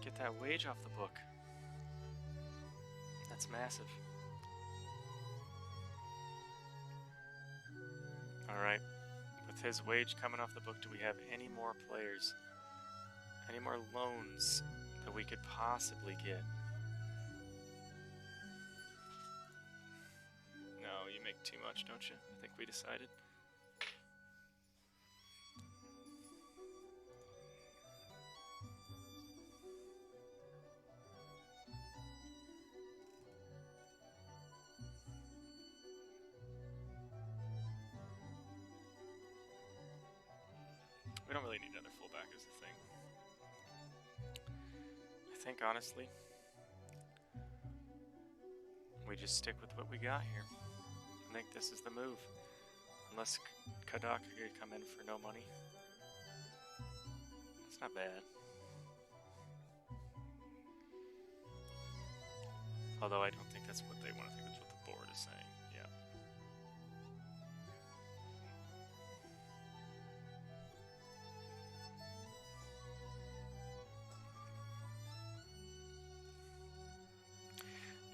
Get that wage off the book. That's massive. Alright. With his wage coming off the book, do we have any more players? Any more loans that we could possibly get? No, you make too much, don't you? I think we decided. We don't really need another fullback is the thing. think, honestly, we just stick with what we got here. I think this is the move. Unless Kadaka could come in for no money. It's not bad. Although I don't think that's what they want. I think that's what the board is saying. Yeah.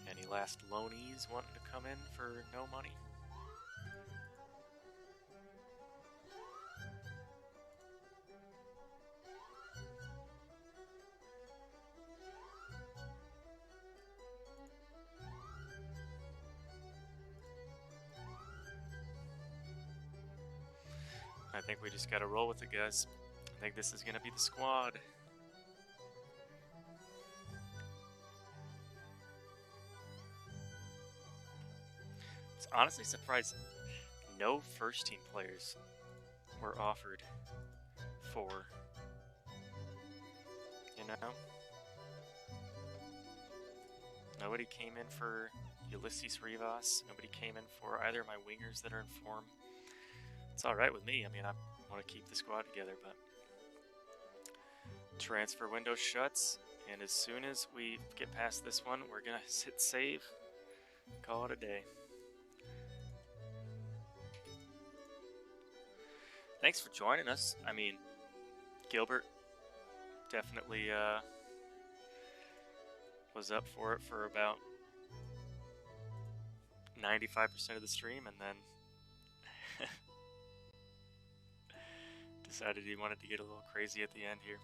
Any last loanies wanting to come in for no money? I think we just gotta roll with it, guys. I think this is gonna be the squad. It's honestly surprised no first team players were offered for, you know? Nobody came in for Ulysses Rivas. Nobody came in for either of my wingers that are in form. It's alright with me. I mean, I want to keep the squad together, but transfer window shuts, and as soon as we get past this one, we're gonna hit save, call it a day. Thanks for joining us. I mean, Gilbert definitely was up for it for about 95% of the stream, and then decided he wanted to get a little crazy at the end here.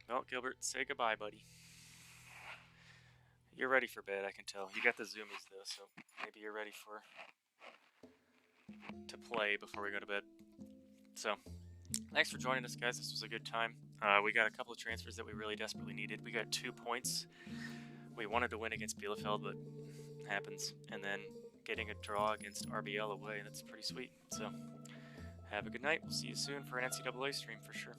Well, Gilbert, say goodbye, buddy. You're ready for bed, I can tell. You got the zoomies, though, so maybe you're ready to play before we go to bed. So, thanks for joining us, guys. This was a good time. We got a couple of transfers that we really desperately needed. We got 2 points. We wanted to win against Bielefeld, but it happens. And then getting a draw against RBL away, that's pretty sweet. So, have a good night. We'll see you soon for an NCAA stream for sure.